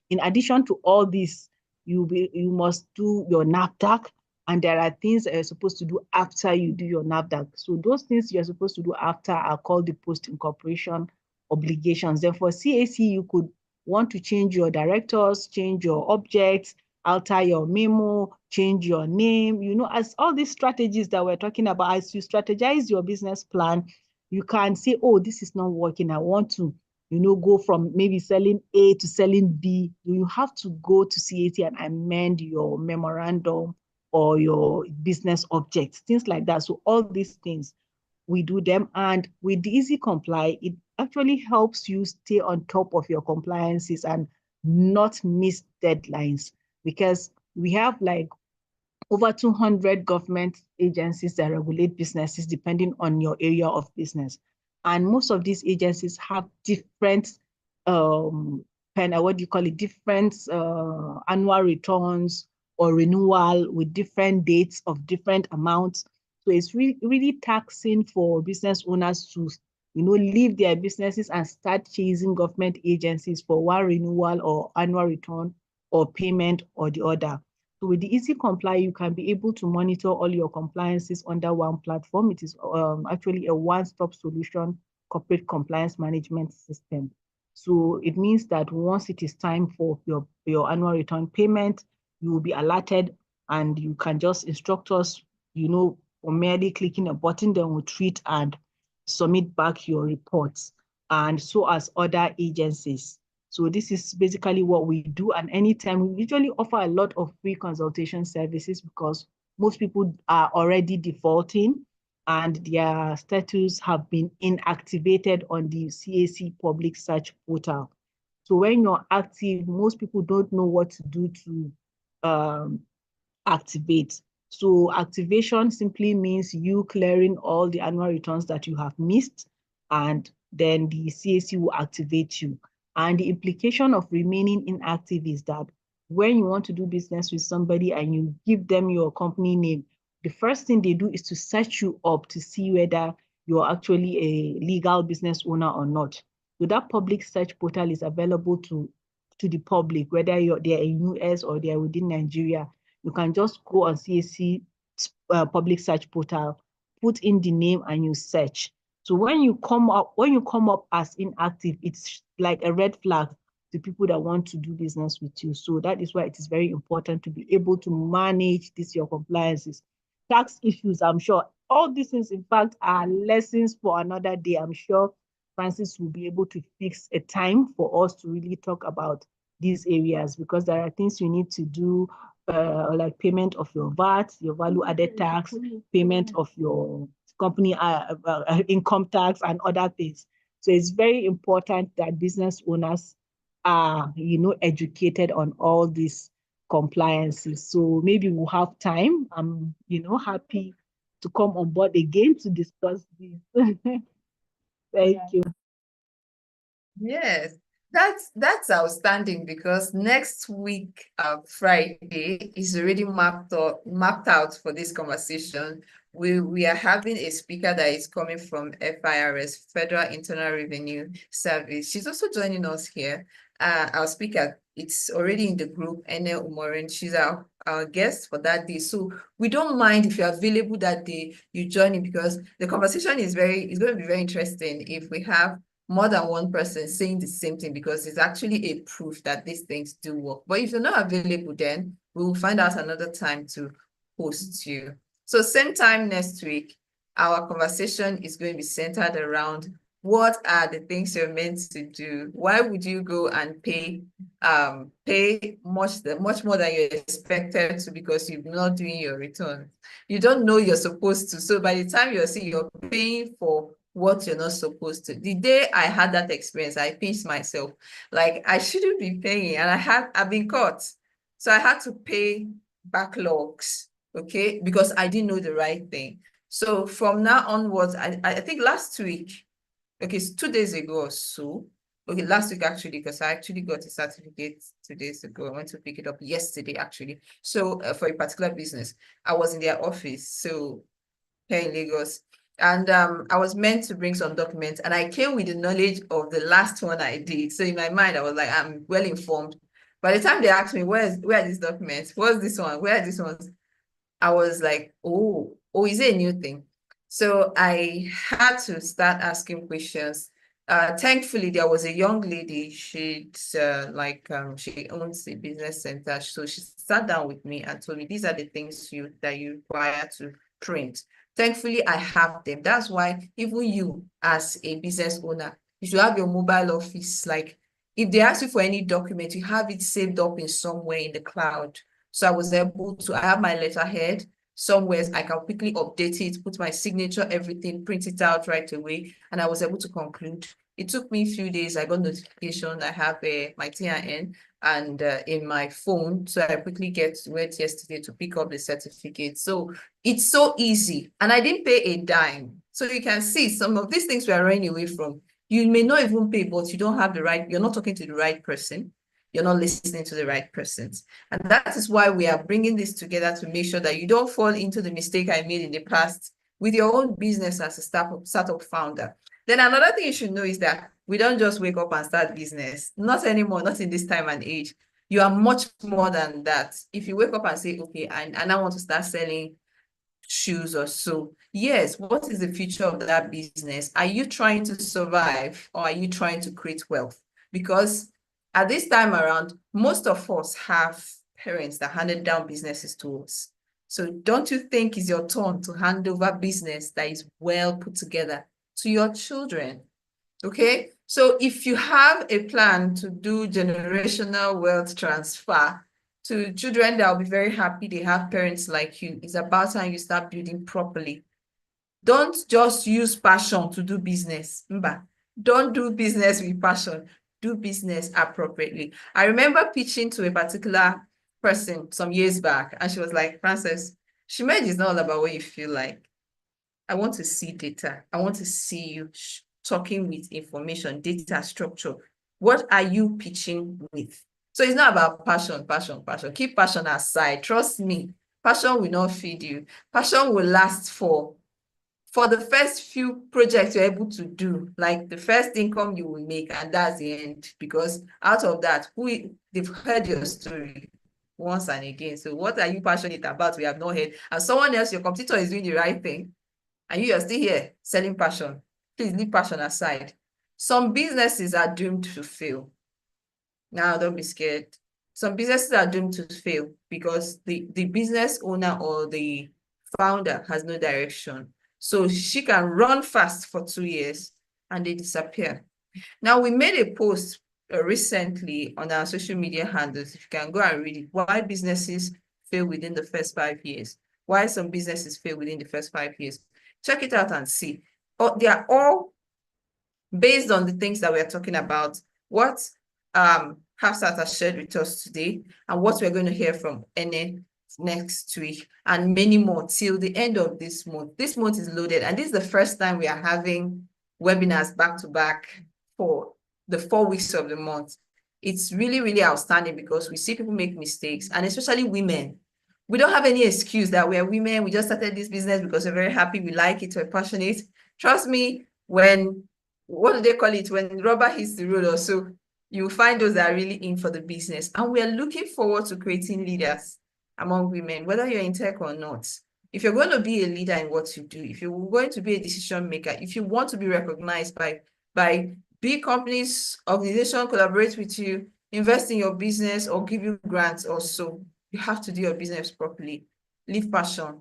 in addition to all this, you must do your NAFDAC, and there are things that you're supposed to do after you do your NAFDAC. So those things you're supposed to do after are called the post-incorporation obligations. Then for CAC, you could want to change your directors, change your objects, alter your memo, change your name, as all these strategies that we're talking about, as you strategize your business plan, you can say, oh, this is not working. I want to, go from maybe selling A to selling B. You have to go to CAC and amend your memorandum or your business objects, things like that. So all these things, we do them. And with the Easy Comply, it actually helps you stay on top of your compliances and not miss deadlines, because we have like over 200 government agencies that regulate businesses depending on your area of business. And most of these agencies have different, what do you call it, different annual returns or renewal with different dates of different amounts. So it's really, really taxing for business owners to, leave their businesses and start chasing government agencies for one renewal or annual return or payment or the other. So with the Easy Comply, you can be able to monitor all your compliances under one platform. It is actually a one-stop solution corporate compliance management system. So it means that once it is time for your annual return payment, you will be alerted and you can just instruct us, for merely clicking a button, then we'll treat and submit back your reports, and so as other agencies. So this is basically what we do. And anytime, we usually offer a lot of free consultation services because most people are already defaulting and their status have been inactivated on the CAC public search portal. So when you're active, most people don't know what to do to activate. So activation simply means you clearing all the annual returns that you have missed, and then the CAC will activate you. And the implication of remaining inactive is that when you want to do business with somebody and you give them your company name, the first thing they do is to search you up to see whether you're actually a legal business owner or not. So that public search portal is available to the public, whether they're in US or they're within Nigeria. You can just go on CAC public search portal, put in the name and you search. So when you come up as inactive, it's like a red flag to people that want to do business with you. So that is why it is very important to be able to manage your compliances. Tax issues, I'm sure. All these things, in fact, are lessons for another day. I'm sure Francis will be able to fix a time for us to really talk about these areas, because there are things you need to do, like payment of your VAT, your value added tax, payment of your company income tax and other things. So it's very important that business owners are, educated on all these compliances. So maybe we'll have time. I'm, happy to come on board again to discuss this. Thank you. Yes, that's outstanding because next week, Friday is already mapped out for this conversation. We are having a speaker that is coming from FIRS, Federal Internal Revenue Service. She's also joining us here. Our speaker it's already in the group, Ene Umoren. She's our guest for that day. So we don't mind if you're available that day, you join in, because the conversation is going to be very interesting if we have more than one person saying the same thing, because it's actually a proof that these things do work. But if you're not available, then we will find out another time to host you. So same time next week, our conversation is going to be centered around what are the things you're meant to do? Why would you go and pay much more than you expected to, because you're not doing your return? You don't know you're supposed to. So by the time you're paying for what you're not supposed to. The day I had that experience, I pinched myself. Like, I shouldn't be paying, and I've been caught. So I had to pay backlogs, okay, because I didn't know the right thing. So from now onwards, I think last week, okay, so 2 days ago or so, okay, last week actually, because I actually got a certificate 2 days ago. I went to pick it up yesterday, actually. So for a particular business, I was in their office, so here in Lagos. And I was meant to bring some documents, and I came with the knowledge of the last one I did. So in my mind, I was like, I'm well informed. By the time they asked me, where are these documents? What's this one? Where are these ones? I was like, oh, is it a new thing? So I had to start asking questions. Thankfully, there was a young lady. She's she owns a business center. So she sat down with me and told me, these are the things that you require to print. Thankfully, I have them. That's why even you, as a business owner, you should have your mobile office. Like, if they ask you for any document, you have it saved up in somewhere in the cloud. So I was able to, I have my letterhead somewhere. I can quickly update it, put my signature, everything, print it out right away. And I was able to conclude. It took me a few days. I got notification. I have my TIN and in my phone. So I quickly went yesterday to pick up the certificate. So it's so easy. And I didn't pay a dime. So you can see some of these things we are running away from. You may not even pay, but you don't have the right, you're not talking to the right person. You're not listening to the right persons. And that is why we are bringing this together, to make sure that you don't fall into the mistake I made in the past with your own business as a startup founder. Then another thing you should know is that we don't just wake up and start business. Not anymore, not in this time and age. You are much more than that. If you wake up and say, okay, and I want to start selling shoes or so, yes, what is the future of that business? Are you trying to survive, or are you trying to create wealth? Because at this time around, most of us have parents that handed down businesses to us. So don't you think it's your turn to hand over business that is well put together to your children? Okay, so if you have a plan to do generational wealth transfer to children that will be very happy they have parents like you, it's about time you start building properly. Don't just use passion to do business. Don't do business with passion. Do business appropriately. I remember pitching to a particular person some years back, and she was like, Frances, Shimeji is not all about what you feel like. I want to see data. I want to see you talking with information, data structure. What are you pitching with? So it's not about passion. Keep passion aside. Trust me, passion will not feed you. Passion will last for the first few projects you're able to do, like the first income you will make, and that's the end. Because out of that, they've heard your story once and again. So what are you passionate about? We have not heard. And someone else, your competitor, is doing the right thing, and you are still here selling passion. Please leave passion aside. Some businesses are doomed to fail. Now, don't be scared. Some businesses are doomed to fail because the business owner or the founder has no direction. So she can run fast for 2 years and they disappear. Now, we made a post recently on our social media handles. If you can go and read it, why businesses fail within the first 5 years. Why some businesses fail within the first 5 years. Check it out and see. They are all based on the things that we're talking about. What Hafsat has shared with us today, and what we're going to hear from Ene next week, and many more till the end of this month. This month is loaded, and this is the first time we are having webinars back to back for the 4 weeks of the month. It's really, really outstanding because we see people make mistakes, and especially women. We don't have any excuse that we're women. We just started this business because we're very happy, we like it, we're passionate. Trust me, what do they call it? When rubber hits the road or so, you'll find those that are really in for the business. And we are looking forward to creating leaders among women, whether you're in tech or not. If you're going to be a leader in what you do, if you're going to be a decision maker, if you want to be recognized by big companies, organizations collaborate with you, invest in your business or give you grants or so, you have to do your business properly. Leave passion.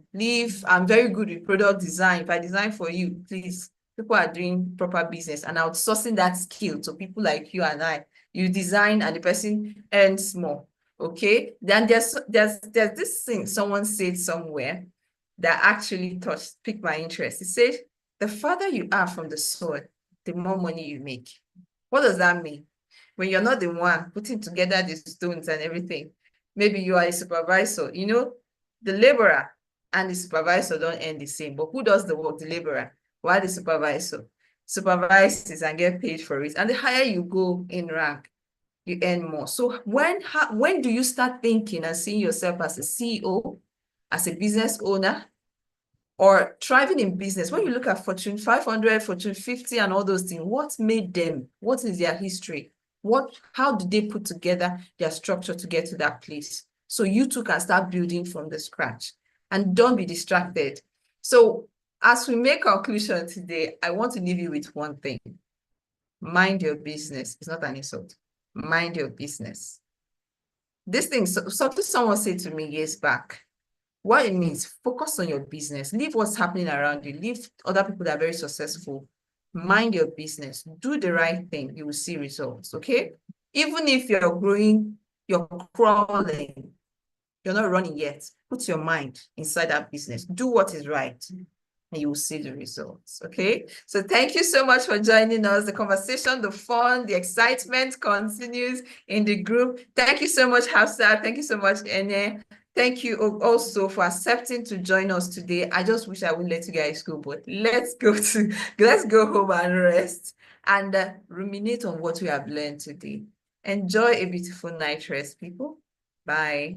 I'm very good with product design. If I design for you, please, people are doing proper business and outsourcing that skill to people like you and I. You design and the person earns more. Okay. Then there's this thing someone said somewhere that actually piqued my interest. It said, the farther you are from the soil, the more money you make. What does that mean? When you're not the one putting together the stones and everything, maybe you are a supervisor, you know, the laborer and the supervisor don't earn the same, but who does the work? The laborer, while the supervisor supervises and get paid for it. And the higher you go in rank, you earn more. So when do you start thinking and seeing yourself as a CEO, as a business owner, or thriving in business? When you look at Fortune 500, Fortune 50 and all those things, what made them? What is their history? How did they put together their structure to get to that place? So you too can start building from the scratch and don't be distracted. So as we make conclusion today, I want to leave you with one thing. Mind your business. It's not an insult. Mind your business. This thing, something someone said to me years back. What it means, focus on your business. Leave what's happening around you. Leave other people that are very successful. Mind your business. Do the right thing. You will see results, okay? Even if you're growing, you're crawling, you're not running yet, put your mind inside that business. Do what is right, and you will see the results, okay? So thank you so much for joining us. The conversation, the fun, the excitement continues in the group. Thank you so much, Hafsat. Thank you so much, Ene. Thank you also for accepting to join us today. I just wish I would let you guys go, but let's go home and rest and ruminate on what we have learned today. Enjoy a beautiful night rest, people. Bye.